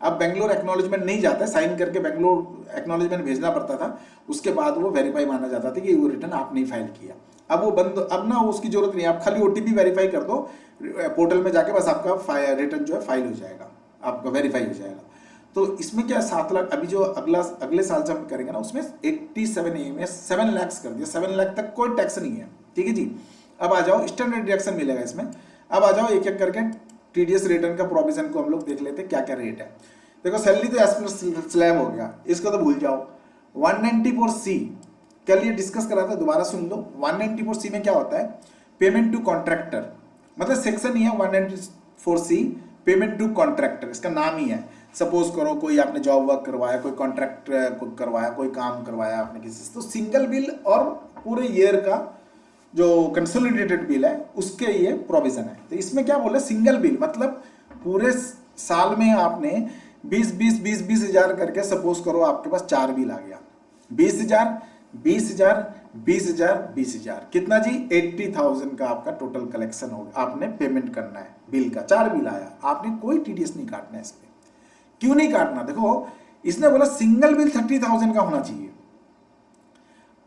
अब बेंगलोर एक्नॉलेजमेंट नहीं जाता है, साइन करके बेंगलोर एक्नॉलेजमेंट भेजना पड़ता था, उसके बाद वो वेरीफाई माना जाता था कि वो रिटर्न आपने फाइल किया। अब वो बंद, अब ना उसकी जरूरत नहीं, आप खाली OTP वेरीफाई कर दो पोर्टल में जाके, बस आपका रिटर्न जो है फाइल हो जाएगा, आपका वेरीफाई हो जाएगा। तो इसमें क्या 7 लाख, अभी जो अगले साल से हम करेंगे ना उसमें 87A में 7 लाख कर दिया, 7 लाख तक कोई टैक्स नहीं है, ठीक है जी। अब आ जाओ स्टैंडर्ड डिडक्शन मिलेगा इसमें। अब आ जाओ एक एक करके टीडीएस रिटर्न का प्रोविजन को हम लोग देख लेते हैं क्या क्या रेट है। देखो सैलरी तो एज पर स्लैब हो गया, इसको तो भूल जाओ। 194C कल ये डिस्कस करा था, दोबारा सुन लो। 194C में क्या होता है, पेमेंट टू कॉन्ट्रैक्टर, मतलब सेक्शन ही है 194C पेमेंट टू कॉन्ट्रैक्टर, इसका नाम ही है। सपोज करो कोई आपने जॉब वर्क करवाया, कोई कॉन्ट्रैक्ट करवाया, कोई काम करवाया आपने किसी से, तो सिंगल बिल और पूरे ईयर का जो कंसोलिडेटेड बिल है उसके ये प्रोविजन है। तो इसमें क्या बोले, सिंगल बिल मतलब पूरे साल में आपने 20 हजार करके, सपोज करो आपके पास 4 बिल आ गया, 20,000 20,000 20,000 20,000, कितना जी 80,000 का आपका टोटल कलेक्शन होगा, आपने पेमेंट करना है बिल का। 4 बिल आया, आपने कोई टीडीएस नहीं काटना है इस पे। क्यों नहीं काटना, देखो इसने बोला सिंगल बिल 30,000 का होना चाहिए,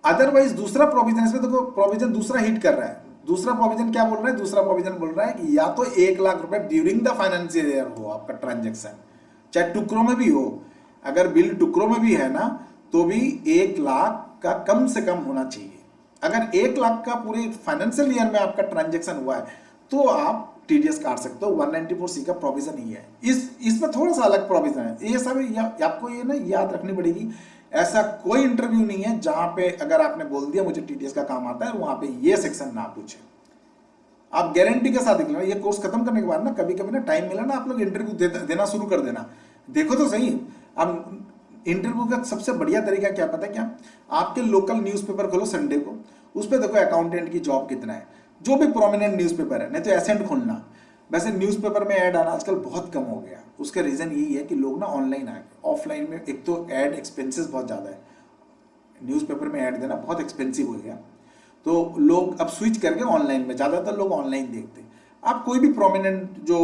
अदरवाइज दूसरा प्रोविजन इसमें देखो, प्रोविजन दूसरा हिट कर रहा है। दूसरा प्रोविजन क्या बोल रहा है, दूसरा प्रोविजन बोल रहा है कि या तो 1 लाख रुपए ड्यूरिंग द फाइनेंशियल ईयर हो आपका ट्रांजेक्शन, चाहे टुकड़ों में भी हो, अगर बिल टुकड़ों में भी है ना तो भी 1 लाख का कम से कम होना चाहिए। अगर 1 लाख का पूरे फाइनेंशियल ईयर में आपका ट्रांजेक्शन हुआ है तो आप टीडीएस काट सकते हो। 194C का प्रोविजन ही है, इसमें थोड़ा सा अलग प्रोविजन है। ये सब आपको ये ना याद रखनी पड़ेगी। ऐसा कोई इंटरव्यू नहीं है जहां पे अगर आपने बोल दिया मुझे टीडीएस का काम आता है वहां पे ये सेक्शन ना पूछे। आप गारंटी के साथ देख लेना, ये कोर्स खत्म करने के बाद ना कभी कभी ना टाइम मिला ना आप लोग इंटरव्यू देना शुरू कर देना, देखो तो सही। अब इंटरव्यू का सबसे बढ़िया तरीका क्या पता है क्या, आपके लोकल न्यूज़पेपर खोलो संडे को, उस पर देखो अकाउंटेंट की जॉब कितना है, जो भी प्रोमिनेंट न्यूज़पेपर है, नहीं तो एसेंट खोलना। वैसे न्यूज़पेपर में ऐड आना आजकल बहुत कम हो गया, उसका रीज़न यही है कि लोग ना ऑनलाइन आ गए। ऑफलाइन में एक तो ऐड एक्सपेंसेस बहुत ज़्यादा है, न्यूज़पेपर में ऐड देना बहुत एक्सपेंसिव हो गया। तो लोग अब स्विच करके ऑनलाइन में, ज़्यादातर लोग ऑनलाइन देखते हैं। आप कोई भी प्रोमिनेंट जो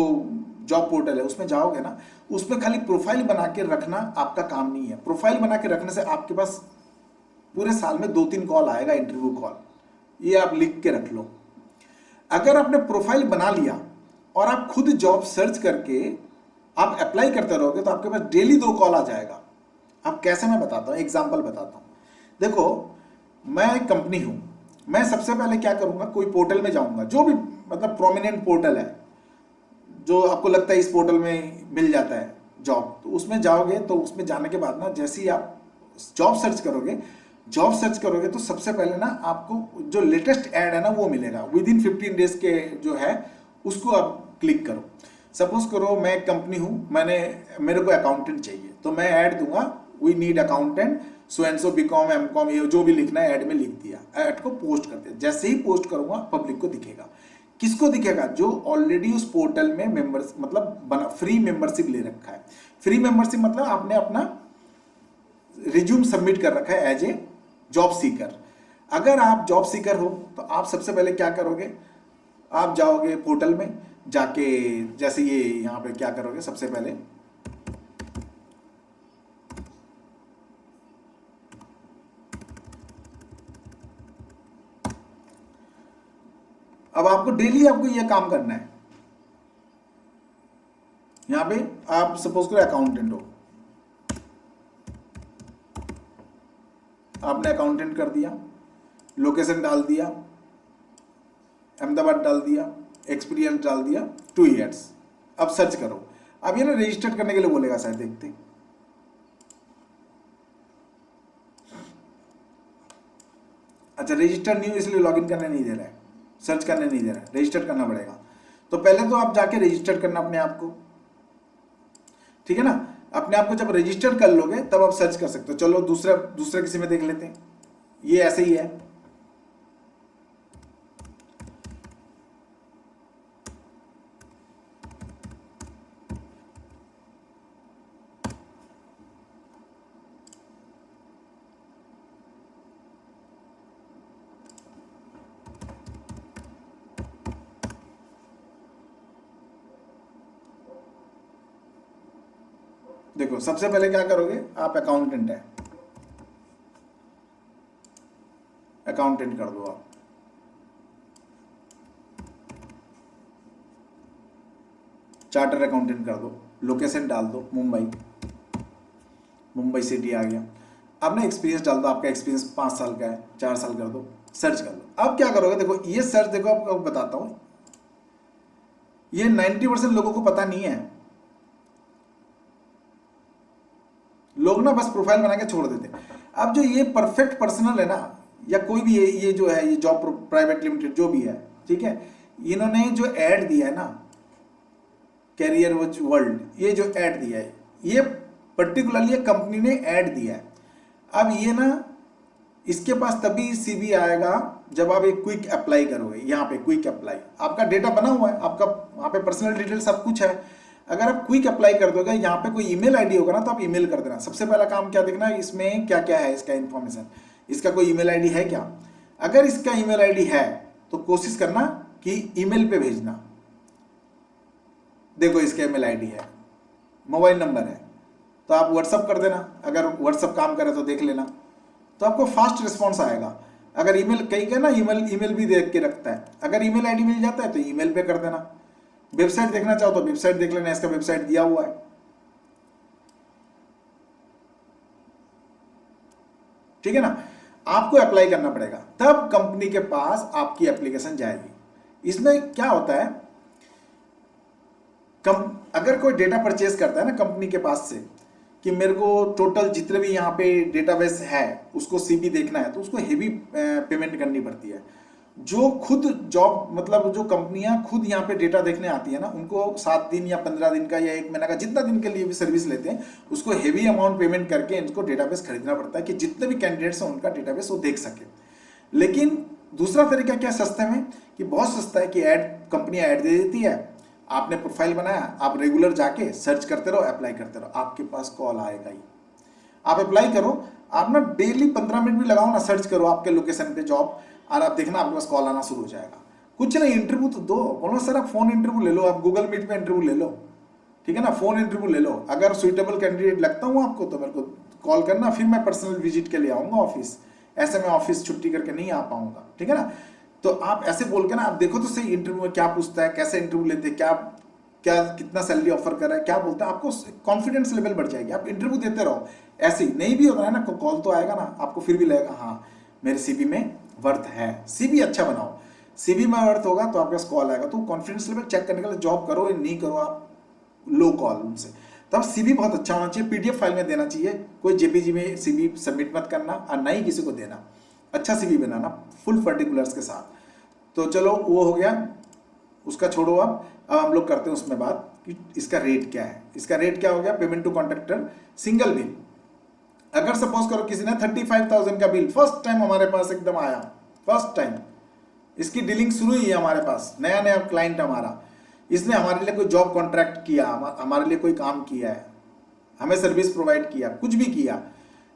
जॉब पोर्टल है उसमें जाओगे ना, उसमें खाली प्रोफाइल बना के रखना आपका काम नहीं है। प्रोफाइल बना के रखने से आपके पास पूरे साल में 2-3 कॉल आएगा, इंटरव्यू कॉल, ये आप लिख के रख लो। अगर आपने प्रोफाइल बना लिया और आप खुद जॉब सर्च करके आप अप्लाई करते रहोगे तो आपके पास डेली 2 कॉल आ जाएगा। अब कैसे, मैं बताता हूँ, एग्जाम्पल बताता हूँ। देखो, मैं एक कंपनी हूँ, मैं सबसे पहले क्या करूँगा, कोई पोर्टल में जाऊँगा, जो भी मतलब प्रोमिनेंट पोर्टल है, जो आपको लगता है इस पोर्टल में मिल जाता है जॉब, तो उसमें जाओगे। तो उसमें जाने के बाद ना, जैसे ही आप जॉब सर्च करोगे तो सबसे पहले ना आपको जो लेटेस्ट ऐड है ना वो मिलेगा। विद इन 15 डेज के जो है उसको आप क्लिक करो। सपोज करो मैं एक कंपनी हूँ, मेरे को अकाउंटेंट चाहिए, तो मैं ऐड दूंगा, we need accountant so and so, BCom, MCom, ये जो भी लिखना है ऐड में लिख दिया, ऐड को पोस्ट कर दिया। जैसे ही पोस्ट करूंगा पब्लिक को दिखेगा। किसको दिखेगा? जो ऑलरेडी उस पोर्टल में मेंबर्स मतलब फ्री मेंबरशिप ले रखा है। फ्री मेंबरशिप मतलब आपने अपना रिज्यूम सबमिट कर रखा है एज ए जॉब सीकर। अगर आप जॉब सीकर हो तो आप सबसे पहले क्या करोगे, आप जाओगे पोर्टल में जाके, जैसे ये यहाँ पे क्या करोगे, सबसे पहले अब आपको डेली आपको ये काम करना है। यहां पे आप सपोज करो अकाउंटेंट हो, आपने अकाउंटेंट कर दिया, लोकेशन डाल दिया, अहमदाबाद डाल दिया, एक्सपीरियंस डाल दिया 2 ईयर्स। अब सर्च करो। अब ये ना रजिस्टर करने के लिए बोलेगा शायद, देखते। अच्छा, रजिस्टर न्यू इसलिए लॉगिन करने नहीं दे रहा है, सर्च करने नहीं दे रहा है, रजिस्टर करना पड़ेगा। तो पहले तो आप जाके रजिस्टर करना अपने आप को, ठीक है ना। अपने आप को जब रजिस्टर कर लोगे तब आप सर्च कर सकते हो। चलो दूसरे किसी में देख लेते हैं, ये ऐसे ही है। देखो, सबसे पहले क्या करोगे, आप अकाउंटेंट है, अकाउंटेंट कर दो आप। चार्टर अकाउंटेंट कर दो, लोकेशन डाल दो मुंबई सिटी आ गया। अब ना एक्सपीरियंस डाल दो, आपका एक्सपीरियंस 5 साल का है, 4 साल कर दो, सर्च कर लो। अब क्या करोगे, देखो ये सर्च, देखो आपको बताता हूं, ये 90% लोगों को पता नहीं है। लोग ना बस प्रोफाइल बना के छोड़ देते हैं। अब जो ये परफेक्ट पर्सनल है ना, या कोई भी ये जो है, ये जॉब प्राइवेट लिमिटेड जो भी है, ठीक है, इन्होंने जो ऐड दिया है ना, कैरियर वर्ल्ड, ये जो ऐड दिया है, ये पर्टिकुलरली कंपनी ने ऐड दिया है। अब ये ना, इसके पास तभी सीवी आएगा जब आप एक क्विक अप्लाई करोगे। यहाँ पे क्विक अप्लाई, आपका डेटा बना हुआ है, आपका वहाँ पे पर्सनल डिटेल सब कुछ है। अगर आप क्विक अप्लाई कर दोगे, यहाँ पे कोई ईमेल आईडी होगा ना, तो आप ईमेल कर देना। सबसे पहला काम क्या देखना, इसमें क्या क्या है, इसका इन्फॉर्मेशन, इसका कोई ईमेल आईडी है क्या। अगर इसका ईमेल आईडी है तो कोशिश करना कि ईमेल पे भेजना। देखो इसका ईमेल आईडी है, मोबाइल नंबर है, तो आप व्हाट्सअप कर देना। अगर व्हाट्सअप काम करे तो देख लेना, तो आपको फास्ट रिस्पॉन्स आएगा। अगर ईमेल, कहीं का ना ईमेल भी देख के रखता है, अगर ईमेल आईडी मिल जाता है तो ईमेल पे कर देना। वेबसाइट देखना चाहो तो वेबसाइट देख लेना, इसका वेबसाइट दिया हुआ है, ठीक है ना। आपको अप्लाई करना पड़ेगा, तब कंपनी के पास आपकी एप्लीकेशन जाएगी। इसमें क्या होता है, अगर कोई डेटा परचेज करता है ना कंपनी के पास से, कि मेरे को टोटल जितने भी यहाँ पे डेटाबेस है उसको सीवी देखना है, तो उसको हेवी पेमेंट करनी पड़ती है। जो खुद जॉब मतलब जो कंपनियां खुद यहाँ पे डेटा देखने आती है ना, उनको 7 दिन या 15 दिन का या 1 महीना का, जितना दिन के लिए भी सर्विस लेते हैं, उसको हेवी अमाउंट पेमेंट करके इनको डेटाबेस खरीदना पड़ता है कि जितने भी कैंडिडेट्स हैं उनका डेटाबेस वो देख सके। लेकिन दूसरा तरीका क्या सस्ते में, कि बहुत सस्ता है, कि कंपनियां ऐड दे देती है, आपने प्रोफाइल बनाया, आप रेगुलर जाके सर्च करते रहो, अप्लाई करते रहो, आपके पास कॉल आएगा ही। आप अप्लाई करो, आप ना डेली 15 मिनट भी लगाओ ना, सर्च करो आपके लोकेशन पे जॉब, और आप देखना आपके पास कॉल आना शुरू हो जाएगा। कुछ नहीं, इंटरव्यू तो दो, बोलो सर आप फोन इंटरव्यू ले लो, आप गूगल मीट पे इंटरव्यू ले लो, ठीक है ना, फोन इंटरव्यू ले लो। अगर सुइटेबल कैंडिडेट लगता हूँ आपको तो मेरे को कॉल करना, फिर मैं पर्सनल विजिट के लिए आऊँगा ऑफिस। ऐसे मैं ऑफिस छुट्टी करके नहीं आ पाऊंगा, ठीक है ना। तो आप ऐसे बोल के ना, आप देखो तो सही इंटरव्यू में क्या पूछता है, कैसे इंटरव्यू लेते हैं, क्या क्या कितना सैलरी ऑफर कर रहा है, क्या बोलता है, आपको कॉन्फिडेंस लेवल बढ़ जाएगी। आप इंटरव्यू देते रहो, ऐसे ही नहीं भी होता है ना, कॉल तो आएगा ना, आपको फिर भी लगेगा हाँ मेरे सीवी में वर्थ है। सीवी अच्छा बनाओ, सीवी में वर्थ होगा तो आपके पास कॉल आएगा। तो कॉन्फिडेंस लेवल चेक करने के लिए जॉब करो या नहीं करो, आप लो कॉल उनसे। तब सीवी बहुत अच्छा होना चाहिए, पीडीएफ फाइल में देना चाहिए, कोई जेपीजी में सीवी सबमिट मत करना और ना ही किसी को देना। अच्छा सीवी बनाना फुल पर्टिकुलर्स के साथ। तो चलो वो हो गया, उसका छोड़ो। अब हम लोग करते हैं उसमें बात कि इसका रेट क्या है। इसका रेट क्या हो गया, payment to contractor single bill. अगर सपोज करो किसी ने 35,000 का बिल फर्स्ट टाइम हमारे पास एकदम आया, फर्स्ट टाइम इसकी डीलिंग शुरू हुई है हमारे पास, नया नया क्लाइंट हमारा, इसने हमारे लिए कोई जॉब कॉन्ट्रैक्ट किया, हमारे लिए कोई काम किया है, हमें सर्विस प्रोवाइड किया, कुछ भी किया,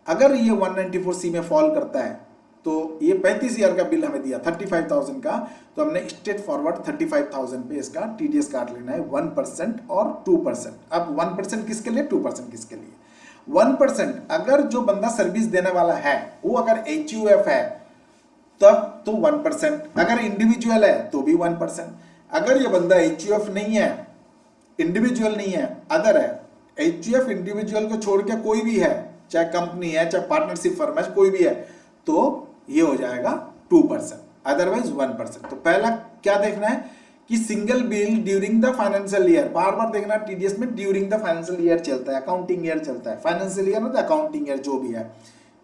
अगर ये 194C में फॉल करता है तो ये 35,000 का बिल हमें दिया 35,000 का, तो हमने स्ट्रेट फॉरवर्ड 35,000 पे इसका टीडीएस काट लेना है 1% और 2%। अब 1% किसके लिए, 2% किसके लिए। 1% अगर जो बंदा सर्विस देने वाला है वो अगर HUF है तब तो 1%, अगर इंडिविजुअल है तो भी 1%। अगर ये बंदा HUF नहीं है, इंडिविजुअल नहीं है, अदर है, HUF इंडिविजुअल को छोड़ के कोई भी है, चाहे कंपनी है चाहे पार्टनरशिप फर्म है, कोई भी है, तो ये हो जाएगा 2%, अदरवाइज 1%। तो पहला क्या देखना है कि single bill during the financial year, बार बार देखना टीडीएस में ड्यूरिंग द फाइनेंशियल ईयर चलता है, अकाउंटिंग ईयर चलता है, फाइनेंशियल ईयर मतलब अकाउंटिंग ईयर जो भी है,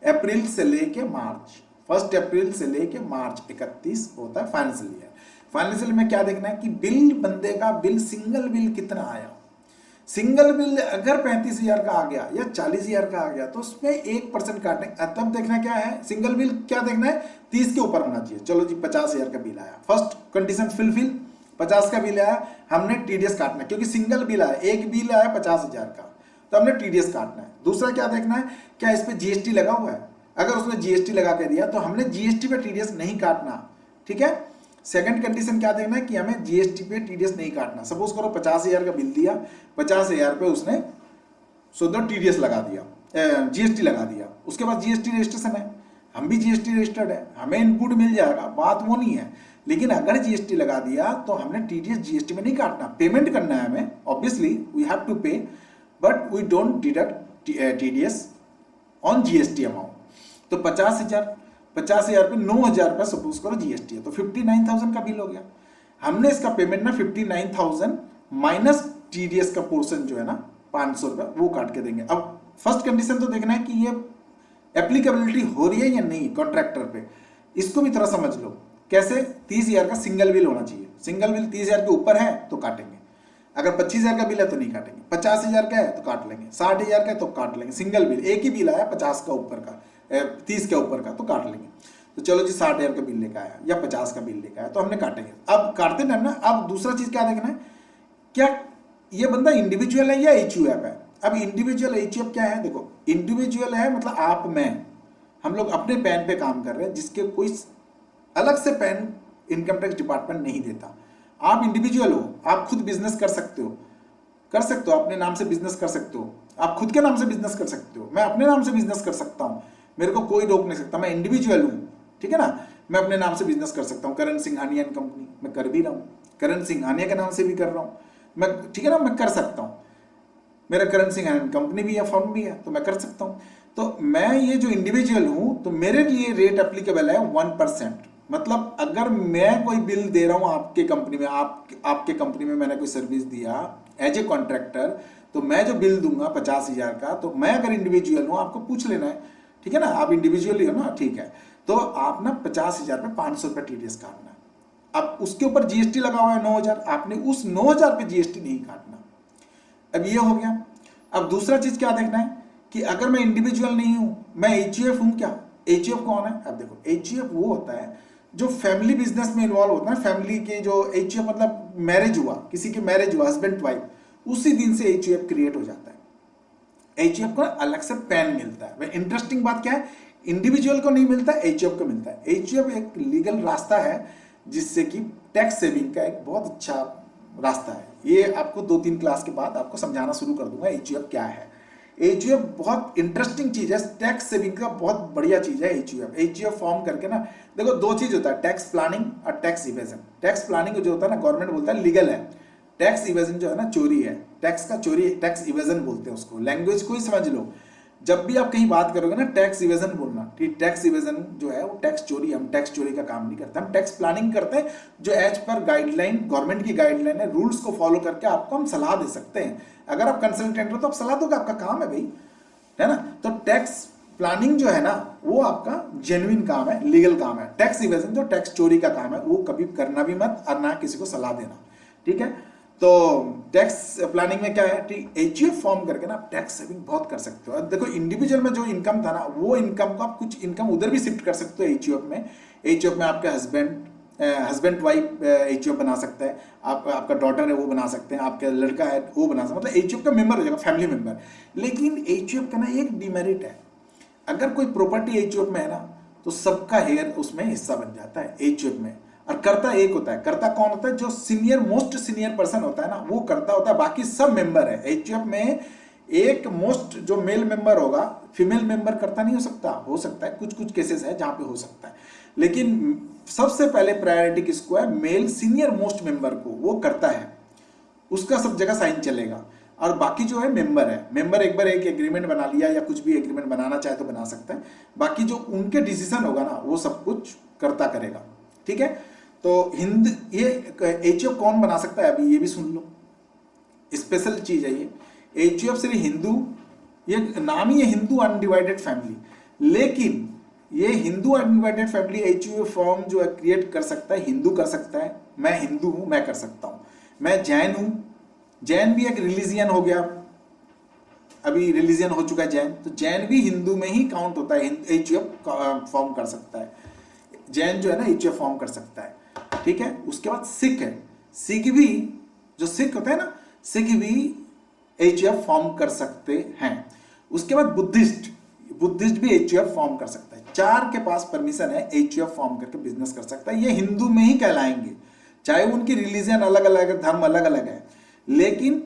अप्रैल से लेके मार्च, 1 अप्रैल से लेके मार्च 31 होता है फाइनेंशियल ईयर। फाइनेंशियल में क्या देखना है कि बिल, बंदे का बिल, सिंगल बिल कितना आया। सिंगल बिल अगर 35,000 का आ गया या 40,000 का आ गया तो उसमें 1% काटने, तब देखना क्या है, सिंगल बिल क्या देखना है, 30 के ऊपर होना चाहिए। चलो जी 50,000 का बिल आया, फर्स्ट कंडीशन फुलफिल, 50 का बिल आया, हमने टीडीएस काटना है, क्योंकि सिंगल बिल आया, एक बिल आया 50,000 का, तो हमने टीडीएस काटना है। दूसरा क्या देखना है, क्या इस पर जीएसटी लगा हुआ है, अगर उसने जीएसटी लगा के दिया तो हमने जीएसटी पे टीडीएस नहीं काटना, ठीक है। सेकंड कंडीशन क्या देखना है कि हमें जीएसटी पे टीडीएस नहीं काटना। सपोज करो 50,000 का बिल दिया, 50,000 पे उसने सुधर टीडीएस लगा दिया, जीएसटी लगा दिया, उसके बाद जीएसटी रजिस्ट्रेशन है, हम भी जीएसटी रजिस्टर्ड है, हमें इनपुट मिल जाएगा, बात वो नहीं है। लेकिन अगर जीएसटी लगा दिया तो हमने टीडीएस जीएसटी में नहीं काटना, पेमेंट करना है हमें, obviously we have to pay, but we don't deduct TDS on GST amount. तो 50,000 पे 9,000 रुपये सपोज करो जीएसटी है, तो 59,000 का बिल हो गया। हमने इसका पेमेंट ना 59,000 माइनस टीडीएस का पोर्शन जो है ना 500 रुपये वो काट के देंगे। अब फर्स्ट कंडीशन तो देखना है कि ये एप्लीकेबिलिटी हो रही है या नहीं कॉन्ट्रैक्टर पे, इसको भी थोड़ा समझ लो। कैसे, 30,000 का सिंगल बिल होना चाहिए, सिंगल बिल 30,000 के ऊपर है तो काटेंगे, अगर 25,000 का बिल है तो नहीं काटेंगे, 50,000 का है तो काट लेंगे, 60,000 का है तो काट लेंगे। सिंगल बिल एक ही बिल आया 50 का ऊपर का, 30 के ऊपर का तो काट लेंगे। तो चलो जी 60,000 का बिल लेकर आया या 50 का बिल लेकर आया तो हमने काटेंगे। अब काटते टाइम ना, अब दूसरा चीज क्या देखना है, क्या ये बंदा इंडिविजुअल है या HUF है। अब इंडिविजुअल HUF क्या है, देखो इंडिविजुअल है मतलब आप, मैं, हम लोग अपने पैन पे काम कर रहे हैं, जिसके कोई अलग से पैन इनकम टैक्स डिपार्टमेंट नहीं देता। आप इंडिविजुअल हो, आप खुद बिजनेस कर सकते हो, अपने नाम से बिजनेस कर सकते हो, आप खुद के नाम से बिजनेस कर सकते हो, मैं अपने नाम से बिजनेस कर सकता हूं, मेरे को कोई रोक नहीं सकता, मैं इंडिविजुअल हूं, ठीक है ना। मैं अपने नाम से बिजनेस कर सकता हूं, करण सिंघानिया एंड कंपनी मैं कर भी रहा हूं, करण सिंघानिया के नाम से भी कर रहा हूं मैं, ठीक है ना, मैं कर सकता हूं, मेरा करण सिंघानिया एंड कंपनी भी है, फर्म भी है, तो मैं कर सकता हूं। तो मैं ये जो इंडिविजुअल हूं तो मेरे लिए रेट एप्लीकेबल है 1%। मतलब अगर मैं कोई बिल दे रहा हूं आपके कंपनी में, आपके कंपनी में मैंने कोई सर्विस दिया एज ए कॉन्ट्रैक्टर, तो मैं जो बिल दूंगा 50,000 का, तो मैं अगर इंडिविजुअल हूं, आपको पूछ लेना है, ठीक है ना, आप इंडिविजुअल ही हो ना, ठीक है, तो आप ना 50,000 पे 500 रुपये टीडीएस काटना है। अब उसके ऊपर जीएसटी लगा हुआ है 9,000, आपने उस 9,000 पे जीएसटी नहीं काटना। अब ये हो गया। अब दूसरा चीज क्या देखना है कि अगर मैं इंडिविजुअल नहीं हूं, मैं HUF हूं क्या। HUF कौन है, अब देखो HUF वो होता है जो फैमिली बिजनेस में इन्वॉल्व होता है, फैमिली के जो HUF मतलब मैरिज हुआ, किसी की मैरिज हुआ, हस्बैंड वाइफ, उसी दिन से HUF क्रिएट हो जाता है। HUF को अलग से पैन मिलता है। इंटरेस्टिंग बात क्या है, इंडिविजुअल को नहीं मिलता, एचयूएफ को मिलता है। एचयूएफ एक लीगल रास्ता है जिससे कि टैक्स सेविंग का एक बहुत अच्छा रास्ता है। ये आपको 2-3 क्लास के बाद आपको समझाना शुरू कर दूंगा एचयूएफ क्या है। एचयूएफ बहुत इंटरेस्टिंग चीज है, टैक्स सेविंग का बहुत बढ़िया चीज है एचयूएफ। एचयूएफ फॉर्म करके ना, देखो 2 चीज होता है, टैक्स प्लानिंग और टैक्स इवेजन। टैक्स प्लानिंग जो होता है ना, गवर्नमेंट बोलता है लीगल है, टैक्स इवेजन जो है ना चोरी है, टैक्स का चोरी, टैक्स इवेजन बोलते हैं उसको, लैंग्वेज को ही समझ लो। जब भी आप कहीं बात करोगे ना, टैक्स इवेजन बोलना, ठीक। टैक्स इवेजन जो है वो टैक्स चोरी, हम टैक्स चोरी का काम नहीं करते, हम टैक्स प्लानिंग करते हैं, जो एज पर गाइडलाइन, गवर्नमेंट की गाइडलाइन है, रूल्स को फॉलो करके आपको हम सलाह दे सकते हैं। अगर आप कंसल्टेंट हो तो आप सलाह दोगे, आपका काम है भाई, है ना। तो टैक्स प्लानिंग जो है ना वो आपका जेन्युइन काम है, लीगल काम है। टैक्स इवेजन जो टैक्स चोरी का काम है वो कभी करना भी मत, और ना किसी को सलाह देना, ठीक है। तो टैक्स प्लानिंग में क्या है, ठीक, एचयूएफ फॉर्म करके ना आप टैक्स सेविंग बहुत कर सकते हो। देखो इंडिविजुअल में जो इनकम था ना, वो इनकम को आप कुछ इनकम उधर भी शिफ्ट कर सकते हो एचयूएफ में। एचयूएफ में आपके हस्बैंड वाइफ एचयूएफ बना सकता है, आपका डॉटर है वो बना सकते हैं, आपका लड़का है वो बना सकते हैं, मतलब एचयूएफ का मेंबर हो जाएगा, फैमिली मेंबर। लेकिन एचयूएफ का ना एक डिमेरिट है, अगर कोई प्रॉपर्टी एचयूएफ में है ना तो सबका हेयर उसमें हिस्सा बन जाता है एचयूएफ में। और कर्ता एक होता है, कर्ता कौन होता है, जो मोस्ट सीनियर पर्सन होता है ना वो कर्ता होता है, बाकी सब मेंबर है। एचयूएफ में एक मोस्ट जो मेल मेंबर होगा, फीमेल मेंबर कर्ता नहीं हो सकता है, कुछ कुछ केसेस है जहां पे हो सकता है, लेकिन सबसे पहले प्रायोरिटी किसको है, मेल सीनियर मोस्ट मेंबर को, वो करता है, उसका सब जगह साइन चलेगा। और बाकी जो है मेंबर है, मेंबर एक बार एक एग्रीमेंट बना लिया या कुछ भी एग्रीमेंट बनाना चाहे तो बना सकता है, बाकी जो उनके डिसीजन होगा ना वो सब कुछ करता करेगा, ठीक है। तो ये एचयूएफ कौन बना सकता है, अभी ये भी सुन लो, स्पेशल चीज है ये। एचयूएफ सिर्फ हिंदू, ये नाम ही है हिंदू अनडिवाइडेड फैमिली, लेकिन ये Hindu undivided family HUF form जो है क्रिएट कर सकता है, हिंदू कर सकता है, मैं हिंदू हूं मैं कर सकता हूं, मैं जैन हूं, जैन भी एक रिलीजियन हो गया, अभी रिलीजियन हो चुका है जैन, तो जैन भी हिंदू में ही काउंट होता है, एचयूएफ फॉर्म कर सकता है, जैन जो है ना एचयूएफ फॉर्म कर सकता है, ठीक है। उसके बाद सिख है, सिख भी, जो सिख होता है ना, सिख भी एचयूएफ फॉर्म कर सकते हैं। उसके बाद बुद्धिस्ट भी एचयूएफ फॉर्म कर सकता है। 4 के पास परमिशन है, एचयूएफ फॉर्म करके बिजनेस कर सकता है। ये हिंदू में ही कहलाएंगे, चाहे उनकी रिलीजन अलग अलग है, धर्म अलग अलग है, लेकिन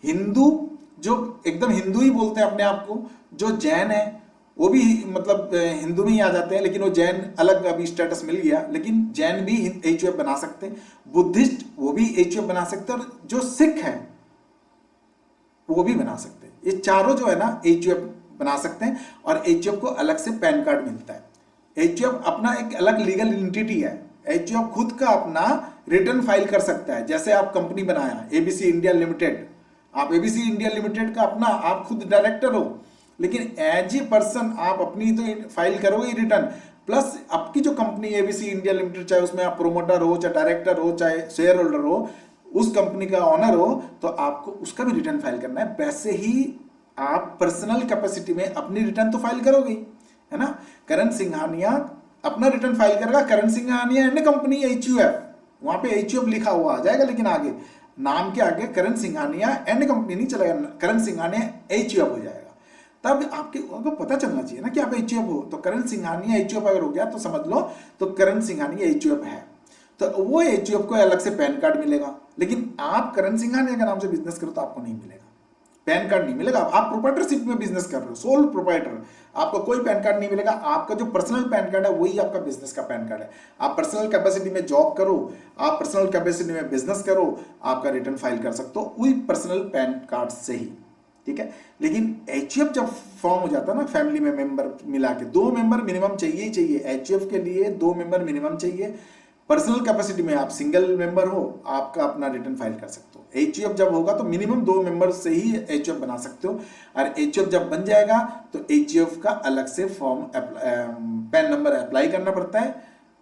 हिंदू जो एकदम हिंदू ही बोलते हैं अपने आप को, जो जैन है वो भी मतलब हिंदू में ही आ जाते हैं, लेकिन वो जैन अलग अभी स्टेटस मिल गया, लेकिन जैन भी एचयूएफ बना सकते हैं, बुद्धिस्ट वो भी एचयूएफ बना सकते हैं, और जो सिख है वो भी बना सकते हैं। ये चारों जो है ना एचयूएफ बना सकते हैं, और एचयूएफ को अलग से पैन कार्ड मिलता है। एचयूएफ अपना एक अलग लीगल एंटिटी है, एचयूएफ खुद का अपना रिटर्न फाइल कर सकता है। जैसे आप कंपनी बनाया एबीसी इंडिया लिमिटेड, आप एबीसी इंडिया लिमिटेड का अपना आप खुद डायरेक्टर हो, लेकिन एज ए पर्सन आप अपनी तो फाइल करोगे रिटर्न, प्लस आपकी जो कंपनी एबीसी इंडिया लिमिटेड, चाहे उसमें आप प्रोमोटर हो, चाहे डायरेक्टर हो, चाहे शेयर होल्डर हो, उस कंपनी का ऑनर हो, तो आपको उसका भी रिटर्न फाइल करना है। वैसे ही आप पर्सनल कैपेसिटी में अपनी रिटर्न तो फाइल करोगे, है ना। करण सिंघानिया अपना रिटर्न फाइल करेगा, करण सिंघानिया एंड कंपनी एचयूएफ, वहां पे एचयूएफ लिखा हुआ आ जाएगा, लेकिन आगे नाम के आगे करण सिंघानिया एंड कंपनी नहीं चलेगा, करण सिंघानिया एचयूएफ हो जाएगा। तब आपको पता चलना चाहिए ना कि आप एचयूएफ हो, तो करण सिंघानिया एचयूएफ अगर हो गया तो समझ लो तो करण सिंघानिया एचयूएफ है, तो वो एचयूएफ को अलग से पैन कार्ड मिलेगा। लेकिन आप करण सिंघानिया के नाम से बिजनेस करो तो आपको नहीं मिलेगा, पैन कार्ड नहीं मिलेगा। आप प्रोप्राइटरशिप में बिजनेस कर रहे हो, सोल प्रोप्राइटर, आपको कोई पैन कार्ड नहीं मिलेगा। आपका जो पर्सनल पैन कार्ड है वही आपका बिजनेस का पैन कार्ड है। आप पर्सनल कैपेसिटी में जॉब करो, आप पर्सनल कैपेसिटी में बिजनेस करो, आपका रिटर्न फाइल कर सकते हो वही पर्सनल पैन कार्ड से ही, ठीक है। लेकिन एचयूएफ जब फॉर्म हो जाता है ना, फैमिली में मेंबर मिला के 2 मेंबर मिनिमम चाहिए ही चाहिए, एचयूएफ के लिए 2 मेंबर मिनिमम चाहिए। पर्सनल कैपेसिटी में आप सिंगल मेंबर हो, आपका अपना रिटर्न फाइल कर सकते हो। एचयूएफ जब होगा तो मिनिमम 2 मेंबर से ही एचयूएफ बना सकते हो, और एचयूएफ जब बन जाएगा तो एचयूएफ का अलग से फॉर्म पैन नंबर अप्लाई करना पड़ता है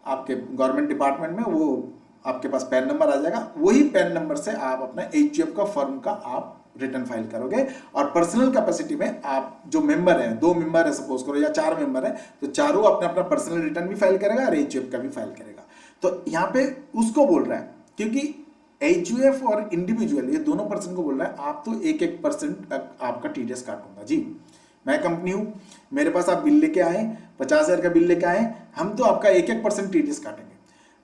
आपके गवर्नमेंट डिपार्टमेंट में, वो आपके पास पैन नंबर आ जाएगा, वही पैन नंबर से आप अपना एचयूएफ का फर्म का आप रिटर्न फाइल करोगे। और पर्सनल कैपेसिटी में आप जो मेंबर है, 2 मेंबर है सपोज करो, या 4 मेंबर है, तो चारों अपना अपना पर्सनल रिटर्न भी फाइल करेगा और एचयूएफ का भी फाइल करेगा। तो यहाँ पे उसको बोल रहा है, क्योंकि एचयूएफ और इंडिविजुअल ये दोनों पर्सन को बोल रहा है, आप तो 1% आपका टीडीएस काटूंगा जी, मैं कंपनी हूं, मेरे पास आप बिल लेके आए, 50,000 का बिल लेके आए, हम तो आपका 1% टीडीएस काटेंगे।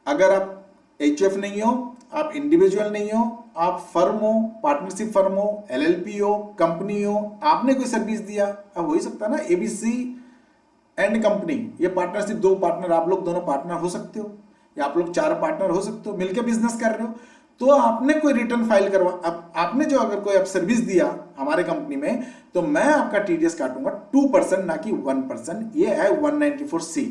अगर आप एचयूएफ नहीं हो, आप इंडिविजुअल नहीं हो, आप फर्म हो, पार्टनरशिप फर्म हो, एलएलपी हो, कंपनी हो, आपने कोई सर्विस दिया, अब हो ही सकता है ना एबीसी एंड कंपनी, ये पार्टनरशिप, दो पार्टनर, आप लोग दोनों पार्टनर हो सकते हो, या आप लोग 4 पार्टनर हो सकते हो, मिलकर बिजनेस कर रहे हो, तो आपने कोई रिटर्न फाइल करवा, आपने जो अगर कोई आप सर्विस दिया हमारे कंपनी में, तो मैं आपका टीडीएस काटूंगा 2%, ना कि 1%। ये है 194C।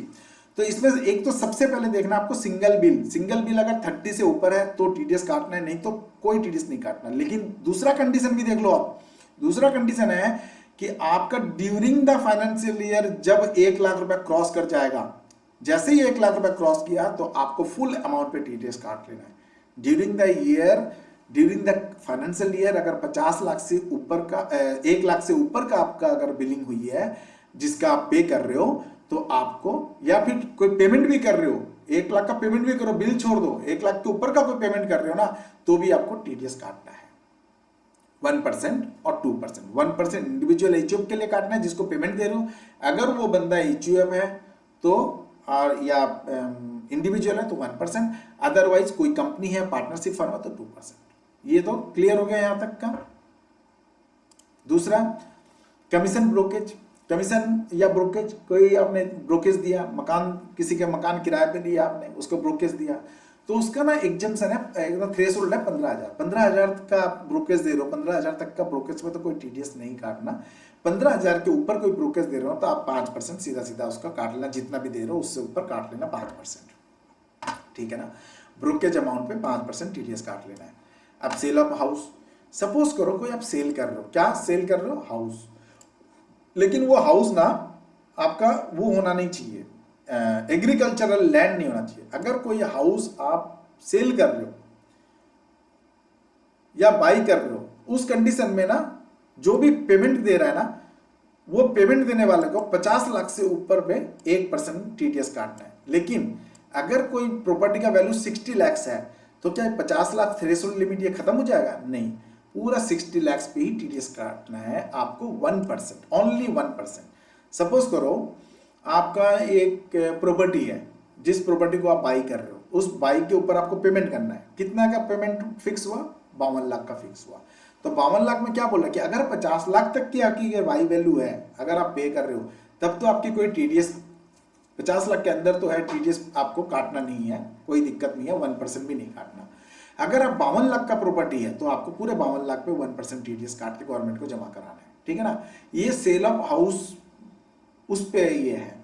तो इसमें एक तो सबसे पहले देखना आपको सिंगल बिल अगर 30 से ऊपर है तो टीडीएस काटना है, नहीं तो कोई टीडीएस नहीं काटना। लेकिन दूसरा कंडीशन भी देख लो आप, दूसरा कंडीशन है कि आपका ड्यूरिंग द फाइनेंशियल ईयर जब 1 लाख रुपया क्रॉस कर जाएगा, जैसे ही 1 लाख रुपया क्रॉस किया तो आपको फुल अमाउंट पे टीडीएस काट लेना है। During the year, during the financial year अगर 50 लाख से ऊपर का 1 लाख से ऊपर का आपका अगर बिलिंग हुई है जिसका आप पे कर रहे हो, तो आपको, या फिर कोई पेमेंट भी कर रहे हो, 1 लाख का पेमेंट भी करो, बिल छोड़ दो, 1 लाख के ऊपर का कोई पेमेंट कर रहे हो ना, तो भी आपको टीडीएस काटना है 1% और 2%। 1% इंडिविजुअल एचयूएफ के लिए काटना है जिसको पेमेंट दे रहे हो, अगर वो बंदा एचयूएफ है तो, और या इंडिविजुअल है तो 1%, अदरवाइज कोई कंपनी है, पार्टनरशिप फर्म है तो 2%। ये तो क्लियर हो गया यहां तक का। दूसरा, कमीशन ब्रोकेज, कमीशन या ब्रोकेज, कोई आपने ब्रोकेज दिया, मकान, किसी के मकान किराए पे दिया आपने, उसको ब्रोकेज दिया, तो उसका ना एग्जम्पशन है, एकदम थ्रेशोल्ड है 15,000, 15,000 का ब्रोकेज दे रहे हो, 15,000 तक का ब्रोकेज में तो कोई टीडीएस नहीं काटना। 15,000 के ऊपर कोई ब्रोकेज दे रहे हो तो आप 5% सीधा सीधा उसका काट लेना, जितना भी दे रहे हो उससे ऊपर काट लेना 5%, ठीक है ना। ब्रोकेज अमाउंट पे 5% टीडीएस काट लेना है। अब सेल ऑफ हाउस, सपोज करो कोई आप सेल कर रहे हो, क्या सेल कर रहे हो, हाउस, लेकिन वो हाउस ना आपका वो होना नहीं चाहिए, एग्रीकल्चरल लैंड नहीं होना चाहिए। अगर कोई हाउस आप सेल कर रहे हो या बाई कर रहे हो, उस कंडीशन में ना जो भी पेमेंट दे रहा है ना, वो पेमेंट देने वाले को 50 लाख से ऊपर पे 1% टीडीएस काटना है। लेकिन अगर कोई प्रॉपर्टी का वैल्यू 60 लाख है तो क्या 50 लाख थ्रेशोल्ड लिमिट ये खत्म हो जाएगा? नहीं, पूरा 60 लाख पे ही टीडीएस काटना है आपको 1%, ओनली 1%। सपोज करो आपका एक प्रॉपर्टी है, जिस प्रॉपर्टी को आप बाई कर रहे हो, उस बाई के ऊपर आपको पेमेंट करना है। कितना का पेमेंट फिक्स हुआ? 52 लाख का फिक्स हुआ। तो 52 लाख में क्या बोला कि अगर 50 लाख तक की आपकी बाई वैल्यू है, अगर आप पे कर रहे हो, तब तो आपकी कोई टीडीएस, 50 लाख के अंदर तो है, टीडीएस आपको काटना नहीं है, कोई दिक्कत नहीं है, 1% भी नहीं काटना। अगर आप 52 लाख का प्रॉपर्टी है तो आपको पूरे 52 लाख पे 1% टीडीएस काट के गवर्नमेंट को जमा कराना है, ठीक है ना। ये सेल ऑफ हाउस उस पे ये है।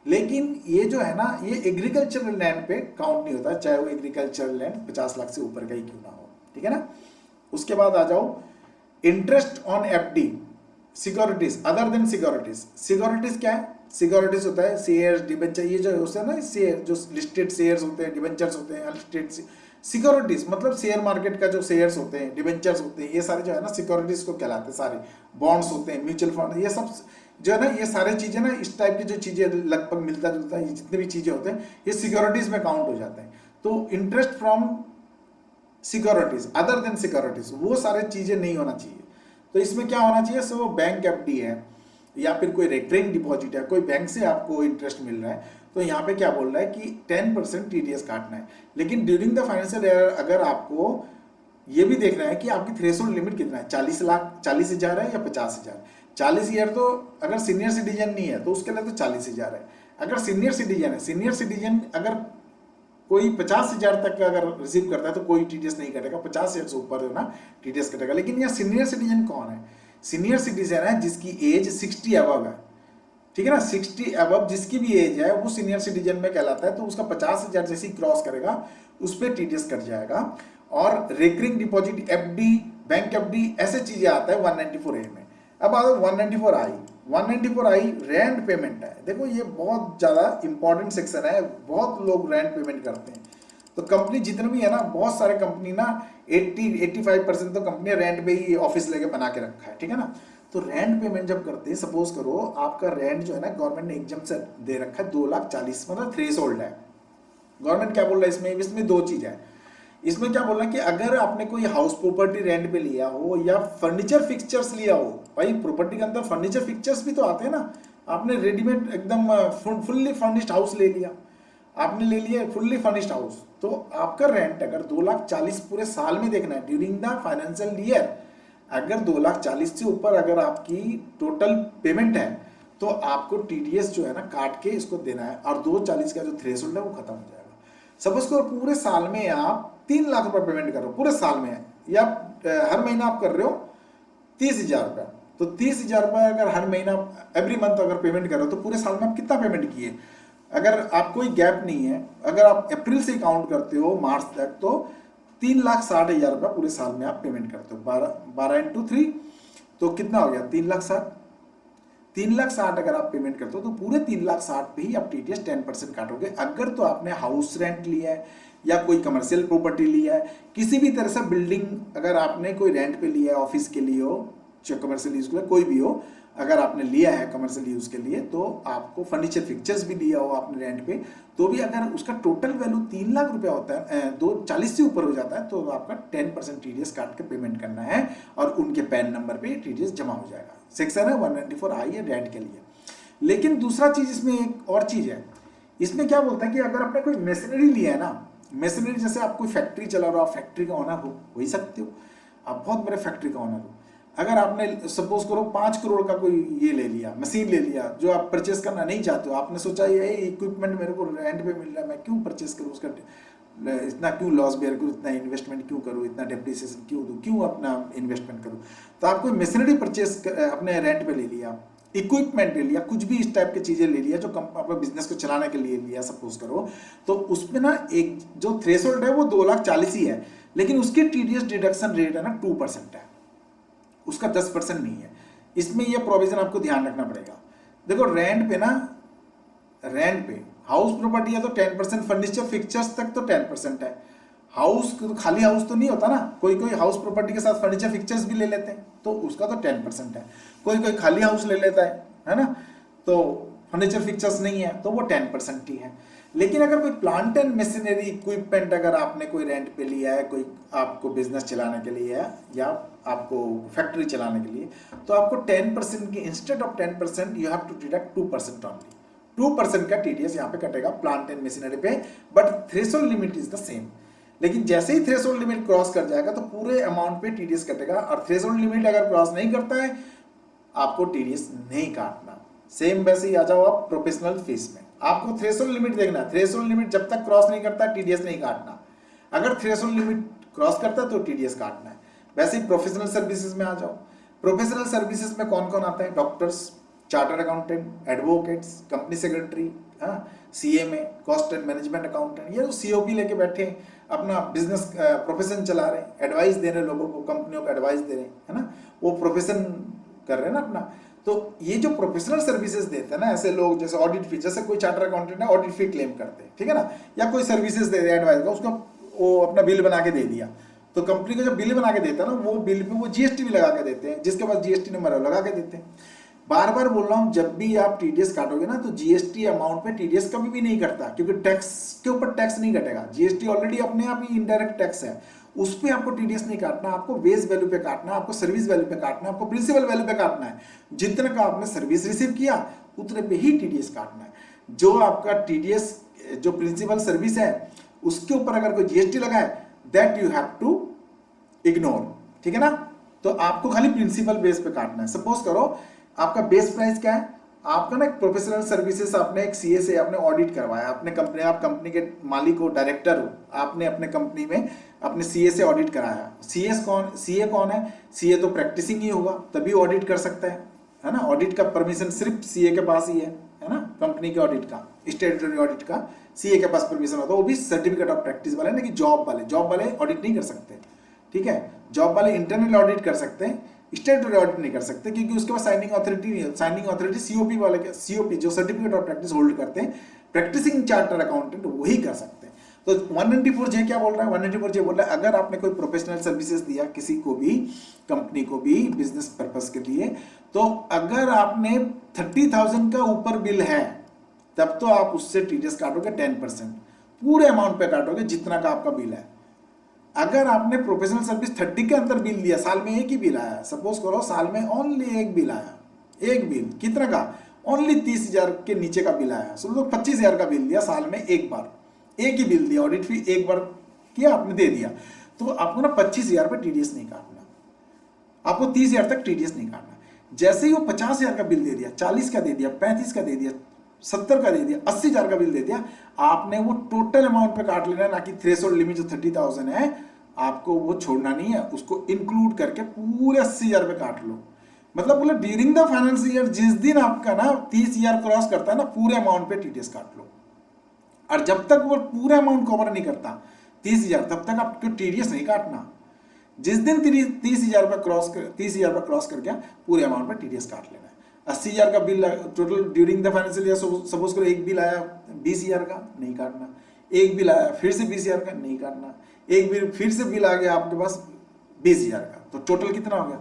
लेकिन ये जो है ना, ये एग्रीकल्चरल लैंड पे काउंट नहीं होता, चाहे वो एग्रीकल्चरल लैंड 50 लाख से ऊपर का ही क्यों ना हो, ठीक है ना। उसके बाद आ जाओ interest on FD, securities other than securities. Securities क्या है? सिक्योरिटीज होता है शेयर, डिबेंचर, ये जो होता है ना, शेयर जो लिस्टेड शेयर्स होते हैं, डिबेंचर्स होते हैं, अनलिस्टेड सिक्योरिटीज मतलब शेयर मार्केट का जो शेयर्स होते हैं, डिबेंचर्स होते हैं, ये सारे जो है ना सिक्योरिटीज को कहलाते हैं। सारे बॉन्ड्स होते हैं, म्यूचुअल फंड, ये सब जो है ना, ये सारी चीजें ना, इस टाइप की जो चीजें लगभग मिलता जुलता है, ये जितने भी चीजें होते हैं ये सिक्योरिटीज में काउंट हो जाते हैं। तो interest from securities other than securities, वो सारे चीजें नहीं होना चाहिए। तो इसमें क्या होना चाहिए? सो बैंक एफडी है या फिर कोई रेकरिंग डिपॉजिट है, कोई बैंक से आपको इंटरेस्ट मिल रहा है, तो यहाँ पे क्या बोल रहा है कि 10% टीडीएस काटना है। लेकिन ड्यूरिंग द फाइनेंशियल ईयर अगर आपको ये भी देखना है कि आपकी थ्रेशोल्ड लिमिट कितना है, 40 लाख, 40,000 है या 50,000। 40 ईयर तो अगर सीनियर सिटीजन नहीं है तो उसके लिए तो 40,000 है। अगर सीनियर सिटीजन है, सीनियर सिटीजन अगर कोई 50,000 तक का अगर रिसीव करता है तो कोई टीडीएस नहीं कटेगा, 50,000 से ऊपर है ना टीडीएस कटेगा। लेकिन यहाँ सीनियर सिटीजन कौन है? सीनियर सिटीजन है जिसकी एज 60 अबव है, ठीक है ना। 60 अबव जिसकी भी एज है वो सीनियर सिटीजन में कहलाता है। तो उसका 50,000 जैसे ही क्रॉस करेगा उस पर टीडीएस कट जाएगा। और recurring deposit, FD, bank FD, ऐसे चीजें आता है 194A में। अब आ 194I। 194I रेंट पेमेंट है। देखो ये बहुत ज़्यादा इंपॉर्टेंट सेक्शन है, बहुत लोग रेंट पेमेंट करते हैं। तो कंपनी जितने भी है ना, बहुत सारे कंपनी ना 80-85% तो कंपनी रेंट पे ही ऑफिस लेके बना के रखा है, ठीक है ना। तो रेंट पेमेंट जब करते हैं, सपोज करो आपका रेंट जो है ना गवर्नमेंट ने एग्जम्पशन दे रखा है 2,40,000, मतलब थ्रेशोल्ड है। गवर्नमेंट क्या बोल रहा है इसमें? इसमें दो चीज़ है, इसमें क्या बोलना कि अगर आपने कोई हाउस प्रॉपर्टी रेंट पे लिया हो या फर्नीचर फिक्सचर्स लिया हो, भाई प्रॉपर्टी के अंदर फर्नीचर फिक्सचर्स भी तो आते हैं ना। आपने रेडीमेड एकदम फुल्ली फर्निश्ड हाउस ले लिया, आपने ले लिया फुल्ली फर्निश्ड हाउस, तो आपका रेंट अगर 2,40,000 पूरे साल में देखना है ड्यूरिंग द फाइनेंशियल ईयर, अगर 2,40,000 से ऊपर अगर आपकी टोटल पेमेंट है तो आपको टीडीएस जो है ना काट के इसको देना है, और 2,40,000 का जो थ्रेशोल्ड है वो खत्म हो जाएगा। सपोज करो पूरे साल में आप 3 लाख रुपए पेमेंट कर रहे हो पूरे साल में, या हर महीना आप कर रहे हो 30,000 रुपया, तो 30,000 रुपये अगर हर महीना एवरी मंथ अगर पेमेंट कर रहे हो तो पूरे साल में आप कितना पेमेंट किए। अगर आप कोई गैप नहीं है, अगर आप अप्रैल से काउंट करते हो मार्च तक, तो 3,60,000 रुपया पूरे साल में आप पेमेंट करते हो। 12 इंटू 3 तो कितना हो गया 3,60,000। 3,60,000 अगर आप पेमेंट करते हो तो पूरे 3,60,000 पे ही आप टीडीएस 10% काटोगे। अगर तो आपने हाउस रेंट लिया है या कोई कमर्शियल प्रॉपर्टी लिया है, किसी भी तरह से बिल्डिंग अगर आपने कोई रेंट पे लिया है, ऑफिस के लिए हो चाहे कमर्शियल यूज के लिए कोई भी हो, अगर आपने लिया है कमर्शियल यूज के लिए, तो आपको फर्नीचर फिक्चर्स भी लिया हो आपने रेंट पे, तो भी अगर उसका टोटल वैल्यू 3,00,000 रुपया होता है, 2,40,000 से ऊपर हो जाता है, तो आपका 10% टीडीएस काट के पेमेंट करना है और उनके पैन नंबर पे टीडीएस जमा हो जाएगा। सेक्शन है 194I है रेंट के लिए। लेकिन दूसरा चीज इसमें एक और चीज है, इसमें क्या बोलता है कि अगर आपने कोई मशीनरी लिया है ना, मशीनरी जैसे आप कोई फैक्ट्री चला रहे हो, आप फैक्ट्री का ओनर हो ही सकते हो, आप बहुत बड़े फैक्ट्री का ओनर हो, अगर आपने सपोज करो 5 करोड़ का कोई ये ले लिया, मशीन ले लिया जो आप परचेस करना नहीं चाहते हो, आपने सोचा ये इक्विपमेंट मेरे को रेंट पे मिल रहा है, मैं क्यों परचेस करूँ, उसका इतना क्यों लॉस बेयर करूँ, इतना इन्वेस्टमेंट क्यों करूँ, इतना डेप्रिसिएशन क्यों दूँ, क्यों अपना इन्वेस्टमेंट करूँ। तो आप कोई मशीनरी परचेस अपने रेंट पे ले लिया, इक्विपमेंट ले लिया, कुछ भी इस टाइप की चीजें ले लिया जो अपने बिजनेस को चलाने के लिए लिया सपोज करो, तो उसमें ना एक जो थ्रेशोल्ड है वो 2,40,000 ही है, लेकिन उसकी टीडीएस डिडक्शन रेट है ना 2% है, उसका 10% नहीं है। इसमें यह प्रोविजन आपको ध्यान रखना पड़ेगा। देखो रेंट पे ना, रेंट पे हाउस प्रॉपर्टी है तो 10%, फर्नीचर फिक्चर्स तक तो 10% है। हाउस खाली हाउस तो नहीं होता ना, कोई कोई हाउस प्रॉपर्टी के साथ फर्नीचर फिक्चर्स भी ले लेते हैं तो उसका तो 10% है, कोई कोई खाली हाउस ले लेता है ना, तो फर्नीचर फिक्चर्स नहीं है तो वो 10% ही है। लेकिन अगर कोई प्लांट एंड मशीनरी इक्विपमेंट अगर आपने कोई रेंट पे लिया है, कोई आपको बिजनेस चलाने के लिए है या आपको फैक्ट्री चलाने के लिए, तो आपको 10% की instead of 10% you have to deduct 2% only. 2% का टीडीएस यहाँ पे कटेगा प्लांट एंड मशीनरी पे, but threshold limit is the same. लेकिन जैसे ही थ्रेशोल्ड लिमिट क्रॉस कर जाएगा तो पूरे अमाउंट पे टीडीएस कटेगा, और थ्रेशोल्ड लिमिट अगर क्रॉस नहीं करता है आपको टीडीएस नहीं काटना। सेम वैसे ही आ जाओ आप प्रोफेशनल फीस में, आपको थ्रेशोल्ड लिमिट देखना है, थ्रेशोल्ड लिमिट जब तक क्रॉस नहीं करता टीडीएस नहीं काटना, अगर थ्रेशोल्ड लिमिट क्रॉस करता है तो टीडीएस काटना है। वैसे ही प्रोफेशनल सर्विसेज में आ जाओ, प्रोफेशनल सर्विसेज में कौन कौन आता है, doctors, chartered accountant, advocates, company secretary, CMA, cost and management accountant, ये सीओपी लेके बैठे अपना बिजनेस प्रोफेशन चला रहे हैं, एडवाइस दे रहे हैं लोगों को, कंपनियों को एडवाइस दे रहे हैं, है ना, वो प्रोफेशन कर रहे हैं ना अपना। तो ये जो प्रोफेशनल सर्विसेज देते हैं ना ऐसे लोग, जैसे ऑडिट फी, जैसे कोई चार्टर अकाउंटेंट है ऑडिट फी क्लेम करते हैं, ठीक है ना, या कोई सर्विसेज दे दिया एडवाइस का, उसका वो अपना बिल बना के दे दिया, तो कंपनी को जब बिल बना के देता है ना, वो बिल पे वो जीएसटी भी लगा के देते हैं, जिसके पास जीएसटी नंबर है लगा के देते हैं। बार बार बोल रहा हूं, जब भी आप टीडीएस काटोगे ना तो जीएसटी अमाउंट पे टीडीएस कभी भी नहीं कटता, क्योंकि टैक्स के ऊपर टैक्स नहीं कटेगा, जीएसटी ऑलरेडी अपने आप ही इनडायरेक्ट टैक्स है, उस पर आपको टीडीएस नहीं काटना, आपको बेस वैल्यू पे काटना, आपको सर्विस वैल्यू पे काटना, आपको प्रिंसिपल वैल्यू पे काटना है। जितने का आपने सर्विस रिसीव किया उतने पे ही टीडीएस काटना है। जो आपका टीडीएस जो प्रिंसिपल सर्विस है उसके ऊपर अगर कोई जीएसटी लगा है that you have to ignore, ठीक है ना। तो आपको खाली प्रिंसिपल बेस पे काटना है। सपोज करो आपका बेस प्राइस क्या है, आपका ना एक प्रोफेशनल सर्विसेज, आपने एक सीए से आपने ऑडिट करवाया, अपने कंपनी, आप कंपनी के मालिक हो, डायरेक्टर हो, आपने अपने कंपनी में अपने सीए से ऑडिट कराया। सीए कौन है, सीए तो प्रैक्टिसिंग ही होगा तभी ऑडिट कर सकता है ना। ऑडिट का परमिशन सिर्फ सीए के पास ही है ना, कंपनी के ऑडिट का, स्टेटरी ऑडिट का सीए के पास परमिशन होता है, वो भी सर्टिफिकेट ऑफ प्रैक्टिस वाले, ना कि जॉब वाले ऑडिट नहीं कर सकते, ठीक है। जॉब वाले इंटरनल ऑडिट कर सकते हैं, स्टेटरी ऑडिट नहीं कर सकते, क्योंकि उसके पास साइनिंग अथॉरिटी नहीं है। साइनिंग अथॉरिटी सीओपी वाले के, सीओपी जो सर्टिफिकेट ऑफ प्रैक्टिस होल्ड करते हैं, प्रैक्टिसिंग चार्टर अकाउंटेंट वही कर सकते हैं। तो 194J क्या बोल रहा है, 194J बोल रहा है अगर आपने कोई प्रोफेशनल सर्विसेज दिया किसी को भी, कंपनी को भी, बिजनेस पर्पस के लिए, तो अगर आपने 30,000 का ऊपर बिल है तब तो आप उससे टीडीएस काटोगे 10%, पूरे अमाउंट पे काटोगे जितना का आपका बिल है। अगर आपने प्रोफेशनल सर्विस 30 के अंदर बिल दिया, साल में एक ही बिल आया, सपोज करो साल में ओनली एक बिल आया, एक बिल कितना का, ओनली 30,000 के नीचे का बिल आया, समझो 25,000 का बिल दिया साल में, एक बार एक ही बिल दिया, ऑडिट फी एक बार किया आपने दे दिया, तो आपको ना 25,000 पे टीडीएस नहीं काटना, आपको 30,000 तक टीडीएस नहीं काटना। जैसे ही वो 50,000 का बिल दे दिया, 40 का दे दिया, 35 का दे दिया, 70 का दे दिया, 80,000 का बिल दे दिया, आपने वो टोटल अमाउंट पे काट लेना, ना कि थ्रेशोल्ड लिमिट जो 30,000 है आपको वो छोड़ना नहीं है, उसको इंक्लूड करके पूरे 80,000 पे काट लो। मतलब बोले ड्यूरिंग द फाइनेंशियल ईयर जिस दिन आपका ना 30,000 क्रॉस करता है ना, पूरे अमाउंट पे टीडीएस काट लो। और जब तक वो पूरे अमाउंट कवर नहीं करता 30,000, तब तक आपको टीडीएस नहीं काटना। जिस दिन 30,000 पे क्रॉस कर गया, पूरे अमाउंट पे टीडीएस काट लेना है। 80,000 का bill total during the financial year, suppose करो एक बिल आया 20,000 का, नहीं काटना। एक बिल आया फिर से 20,000 का, नहीं काटना। एक बिल फिर से बिल आ गया आपके पास 20,000 का, तो टोटल कितना हो गया,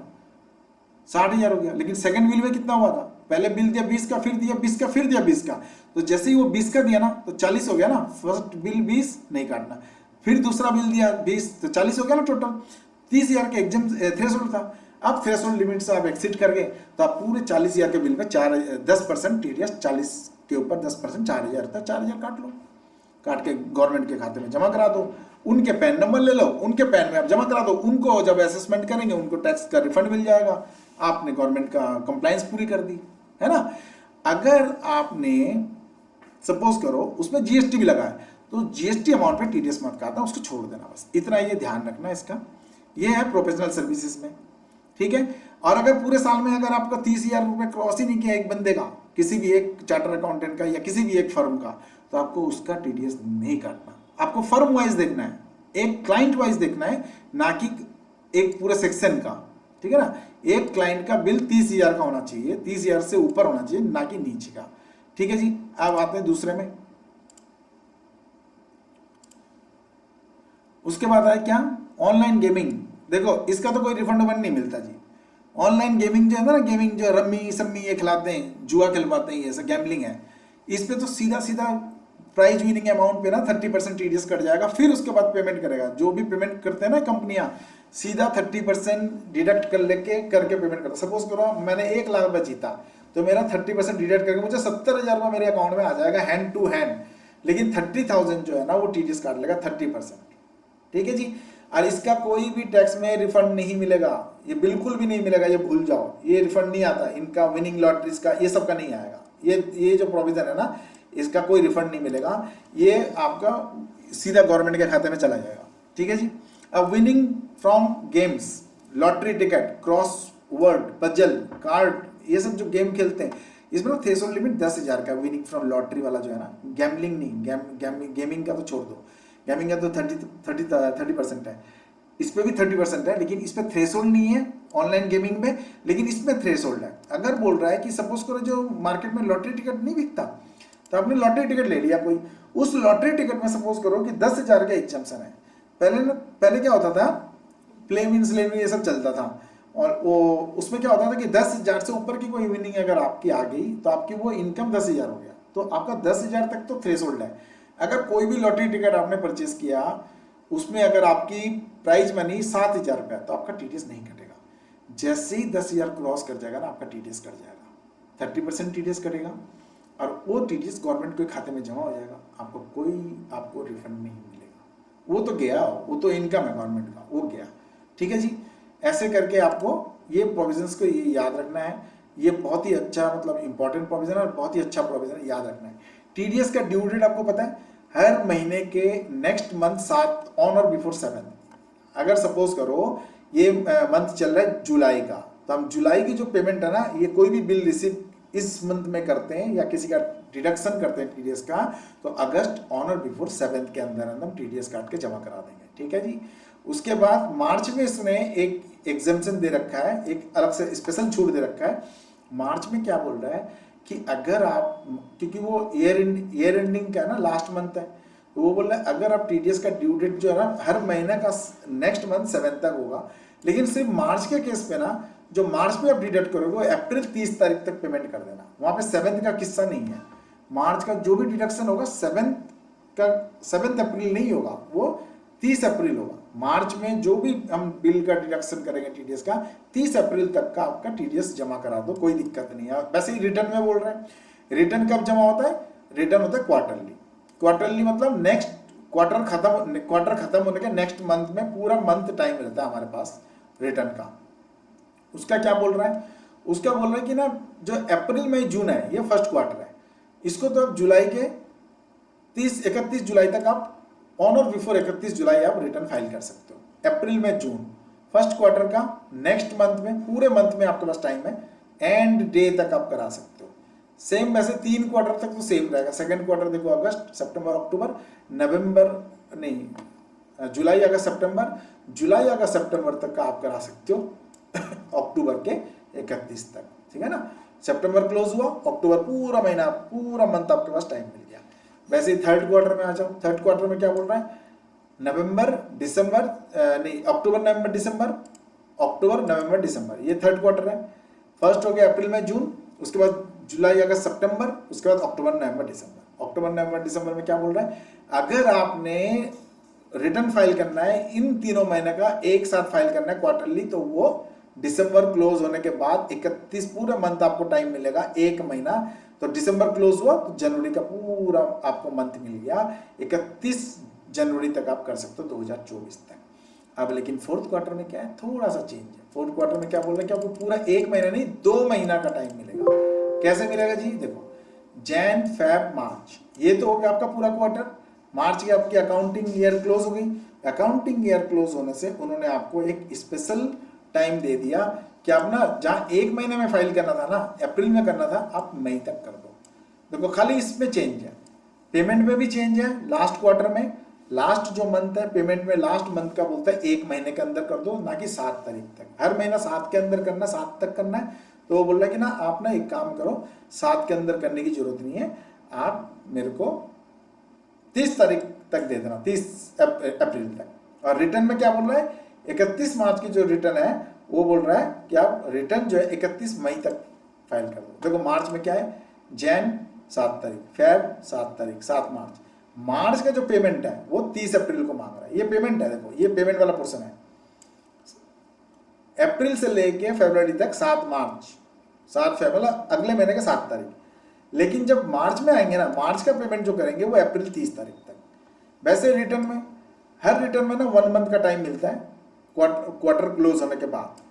60,000 हो गया। लेकिन सेकंड बिल में कितना हुआ था, पहले बिल दिया 20 का, फिर दिया 20 का, फिर दिया 20 का, तो जैसे ही वो 20 का दिया ना तो 40 हो गया ना, फर्स्ट बिल 20 नहीं काटना, फिर दूसरा बिल दिया 20 तो 40 हो गया ना टोटल। 30,000 के एग्जाम थ्रेशोल्ड था, अब थ्रेशोल्ड लिमिट से आप एक्सीड कर गए तो आप पूरे 40,000 के बिल में 10% टीडीएस, 40 के ऊपर 10% 4,000 था, 4,000 काट लो, काट के गवर्नमेंट के खाते में जमा करा दो। उनके पैन नंबर ले लो, उनके पैन में आप जमा करा दो, उनको जब असेसमेंट करेंगे उनको टैक्स का रिफंड मिल जाएगा, आपने गवर्नमेंट का कंप्लायंस पूरी कर दी, है ना। अगर आपने सपोज करो उसमें जीएसटी भी लगा है, तो जीएसटी अमाउंट पे टीडीएस मत काटना, उसको छोड़ देना, बस इतना ये ध्यान रखना इसका। ये है प्रोफेशनल सर्विसेज में, ठीक है। और अगर पूरे साल में अगर आपका 30,000 रुपये क्रॉस ही नहीं किया एक बंदे का, किसी भी एक चार्टर अकाउंटेंट का या किसी भी एक फर्म का, तो आपको उसका टीडीएस नहीं काटना। आपको फर्म वाइज देखना है, एक क्लाइंट वाइज देखना है, ना कि एक पूरे सेक्शन का, ठीक है ना। एक क्लाइंट का बिल 30,000 का होना चाहिए, 30,000 से ऊपर होना चाहिए, ना कि नीचे का, ठीक है जी। अब आते हैं दूसरे में। उसके बाद आया क्या, ऑनलाइन गेमिंग। देखो इसका तो कोई रिफंड वफंड नहीं मिलता जी। ऑनलाइन गेमिंग जो है ना, गेमिंग जो रम्मी सम्मी ये खिलाते हैं, जुआ खिलवाते हैं, ये सब गैम्बलिंग है। इस पे तो सीधा सीधा प्राइज विनिंग अमाउंट पे ना 30% टीडीएस कट जाएगा, फिर उसके बाद पेमेंट करेगा। जो भी पेमेंट करते हैं ना कंपनियां, सीधा 30% डिडक्ट कर लेके करके पेमेंट करता। सपोज करो मैंने 1 लाख रुपये जीता, तो मेरा 30% डिडक्ट करके मुझे 70,000 रुपये मेरे अकाउंट में आ जाएगा हैंड टू हैंड, लेकिन 30,000 जो है ना वो टीडीएस काट लेगा 30%, ठीक है जी। और इसका कोई भी टैक्स में रिफंड नहीं मिलेगा, ये बिल्कुल भी नहीं मिलेगा, ये भूल जाओ, ये रिफंड नहीं आता इनका, विनिंग लॉटरीज का ये सब का नहीं आएगा। ये जो प्रोविजन है ना, इसका कोई रिफंड नहीं मिलेगा, ये आपका सीधा गवर्नमेंट के खाते में चला जाएगा, ठीक है जी। अब winning from games, lottery ticket, cross word, puzzle, card, ये सब जो गेम खेलते हैं, इसमें ना थ्रेशोल्ड लिमिट 10,000 का विनिंग फ्रॉम लॉटरी वाला जो है ना, गैम्बलिंग नहीं, गेमिंग का तो छोड़ दो, गेमिंग का तो 30% है, इस पर भी 30% है, लेकिन इस पर थ्रेशोल्ड नहीं है ऑनलाइन गेमिंग में, लेकिन इसमें थ्रेशोल्ड है। अगर बोल रहा है कि सपोज करो जो मार्केट में लॉटरी टिकट नहीं बिकता, तो आपने लॉटरी टिकट ले लिया कोई, उस लॉटरी टिकट में सपोज करो कि 10,000 का एग्जाम्पशन है। पहले क्या होता था, प्ले विंस लेवी ये सब चलता था, और वो उसमें क्या होता था कि 10,000 से ऊपर की कोई विनिंग अगर आपकी आ गई तो आपकी वो इनकम 10,000 हो गया, तो आपका 10,000 तक तो थ्रेशोल्ड है। अगर कोई भी लॉटरी टिकट आपने परचेस किया, उसमें अगर आपकी प्राइज मनी 7,000 रुपया, तो आपका टीडीएस नहीं कटेगा। जैसे ही 10,000 क्रॉस कर जाएगा ना, आपका टीडीएस कट जाएगा, 30% टीडीएस कटेगा, और वो टीडीएस गवर्नमेंट के खाते में जमा हो जाएगा, आपको रिफंड नहीं मिलेगा। वो तो गया, वो तो इनकम है गवर्नमेंट का, वो गया, ठीक है जी। ऐसे करके आपको ये प्रोविजंस को ये याद रखना है। ये बहुत ही अच्छा मतलब इंपॉर्टेंट प्रोविजन है और बहुत ही अच्छा प्रोविजन याद रखना है। टीडीएस का ड्यू डेट आपको पता है, हर महीने के नेक्स्ट मंथ 7 ऑन और बिफोर 7। अगर सपोज करो ये मंथ चल रहा है जुलाई का, तो हम जुलाई की जो पेमेंट है ना, ये कोई भी बिल रिसीव इस मंथ में करते हैं या किसी का डिडक्शन करते हैं टीडीएस का, तो अगस्त ऑन और बिफोर 7 के अंदर हम टीडीएस काट के जमा करा देंगे, ठीक है जी। उसके बाद मार्च में इसने एक एग्जेम्पशन दे रखा है, एक अलग से स्पेशल छूट दे रखा है। मार्च में क्या बोल रहा है कि अगर आप, क्योंकि वो ईयर एंडिंग का है ना, लास्ट मंथ है, तो वो बोल रहा है अगर आप टीडीएस का ड्यू डेट जो है ना हर महीने का नेक्स्ट मंथ 7 तक होगा, लेकिन सिर्फ मार्च के केस पे ना, जो मार्च में आप डिडक्ट करोगे वो अप्रैल 30 तारीख तक पेमेंट कर देना। वहां पे 7 का किस्सा नहीं है। मार्च का जो भी डिडक्शन होगा 7 अप्रैल नहीं होगा, वो 30 अप्रैल होगा। मार्च में जो भी हम बिल का डिडक्शन करेंगे टीडीएस का, 30 अप्रैल तक का आपका टीडीएस जमा करा दो, कोई दिक्कत नहीं है। वैसे ही रिटर्न में बोल रहे हैं, रिटर्न कब जमा होता है? रिटर्न होता है क्वार्टरली। क्वार्टरली मतलब नेक्स्ट क्वार्टर खत्म होने के नेक्स्ट मंथ में पूरा मंथ टाइम रहता है हमारे पास रिटर्न का। उसका क्या बोल रहा है? उसका बोल रहा है कि ना जो अप्रैल मई जून है ये फर्स्ट क्वार्टर है, इसको तो अब जुलाई के 31 जुलाई तक आप ऑन और बिफोर 31 जुलाई आप रिटर्न फाइल कर सकते हो। अप्रैल में जून फर्स्ट क्वार्टर का नेक्स्ट मंथ में, पूरे मंथ में आपके पास टाइम है, एंड डे तक आप करा सकते हो। सेम वैसे 3 क्वार्टर तक तो सेम रहेगा। सेकंड क्वार्टर देखो अगस्त सितंबर अक्टूबर नवंबर, नहीं जुलाई अगस्त सितंबर, जुलाई अगस्त सितंबर तक का आप करा सकते हो अक्टूबर के 31 तक, ठीक है ना। सितंबर क्लोज हुआ, अक्टूबर पूरा महीना पूरा मंथ आपके पास टाइम मिल गया। वैसे ही थर्ड क्वार्टर में आ जाओ। थर्ड क्वार्टर में क्या बोल रहा है? नवंबर दिसंबर, नहीं अक्टूबर नवंबर दिसंबर, अक्टूबर नवंबर दिसंबर, ये थर्ड क्वार्टर है। फर्स्ट हो गया अप्रैल मई जून, उसके बाद जुलाई अगस्त सितंबर, उसके बाद अक्टूबर नवंबर दिसंबर। अक्टूबर नवंबर दिसंबर में क्या बोल रहा है? अगर आपने रिटर्न फाइल करना है इन तीनों महीने का एक साथ फाइल करना है क्वार्टरली, तो वो दिसंबर क्लोज होने के बाद 31 पूरा मंथ आपको टाइम मिलेगा, एक महीना। तो दिसंबर क्लोज हुआ तो जनवरी का पूरा आपको मंथ मिल गया, 31 जनवरी तक आप कर सकते हो 2024 तक। अब लेकिन फोर्थ क्वार्टर में क्या है, थोड़ा सा चेंज है। फोर्थ क्वार्टर में क्या बोल रहे हैं कि आपको पूरा एक महीना नहीं 2 महीना का टाइम मिलेगा। कैसे मिलेगा जी? देखो जैन फेब मार्च, ये तो हो गया आपका पूरा क्वार्टर। मार्च की आपकी अकाउंटिंग ईयर क्लोज हो गई। अकाउंटिंग ईयर क्लोज होने से उन्होंने आपको एक स्पेशल टाइम दे दिया कि आप ना जहां एक महीने में फाइल करना था ना, अप्रैल में करना था, आप मई तक कर दो। देखो खाली इसमें चेंज है, पेमेंट में भी चेंज है। लास्ट क्वार्टर में लास्ट जो मंथ है पेमेंट में, लास्ट मंथ का बोलता है एक महीने के अंदर कर दो, ना कि 7 तारीख तक। हर महीना 7 के अंदर करना, 7 तक करना है। तो वो बोल रहा है कि ना आप ना एक काम करो, 7 के अंदर करने की जरूरत नहीं है, आप मेरे को 30 तारीख तक दे देना, 30 अप्रैल तक। और रिटर्न में क्या बोल रहा है? 31 मार्च की जो रिटर्न है वो बोल रहा है कि आप रिटर्न जो है 31 मई तक फाइल कर दो। देखो मार्च में क्या है? जैन 7 तारीख, फेब 7 तारीख, 7 मार्च। मार्च का जो पेमेंट है वो 30 अप्रैल को मांग रहा है। ये पेमेंट है, देखो ये पेमेंट वाला पोर्शन है। अप्रैल से लेके फरवरी तक 7 मार्च, 7 फरवरी अगले महीने के 7 तारीख। लेकिन जब मार्च में आएंगे ना, मार्च का पेमेंट जो करेंगे वो अप्रैल 30 तारीख तक। वैसे रिटर्न में, हर रिटर्न में ना 1 मंथ का टाइम मिलता है क्वार्टर क्लोज होने के बाद।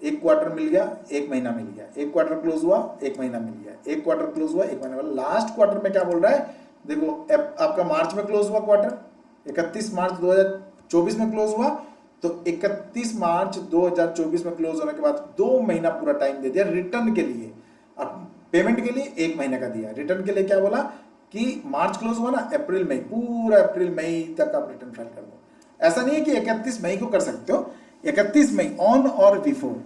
एक क्वार्टर मिल गया, एक महीना मिल गया, एक क्वार्टर क्लोज हुआ, एक महीना मिल गया, एक क्वार्टर क्लोज हुआ, एक महीना। लास्ट क्वार्टर में क्या बोल रहा है? देखो आपका मार्च में क्लोज हुआ क्वार्टर, 31 मार्च 2024 में क्लोज हुआ, तो 31 मार्च 2024 में क्लोज होने के बाद 2 महीना पूरा टाइम दे दिया रिटर्न के लिए। अब पेमेंट के लिए 1 महीने का दिया, रिटर्न के लिए क्या बोला कि मार्च क्लोज हुआ ना, अप्रैल मई, पूरा अप्रैल मई तक आप रिटर्न फाइल कर दो। ऐसा नहीं है कि 31 मई को कर सकते हो, 31 मई ऑन और बिफोर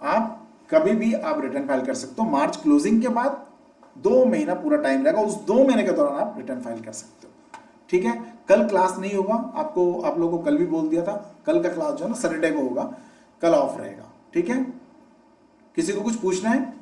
आप कभी भी आप रिटर्न फाइल कर सकते हो। मार्च क्लोजिंग के बाद 2 महीना पूरा टाइम रहेगा, उस 2 महीने के दौरान आप रिटर्न फाइल कर सकते हो। ठीक है, कल क्लास नहीं होगा, आपको आप लोगों को कल भी बोल दिया था, कल का क्लास जो है ना सैटरडे को होगा, कल ऑफ रहेगा। ठीक है, किसी को कुछ पूछना है?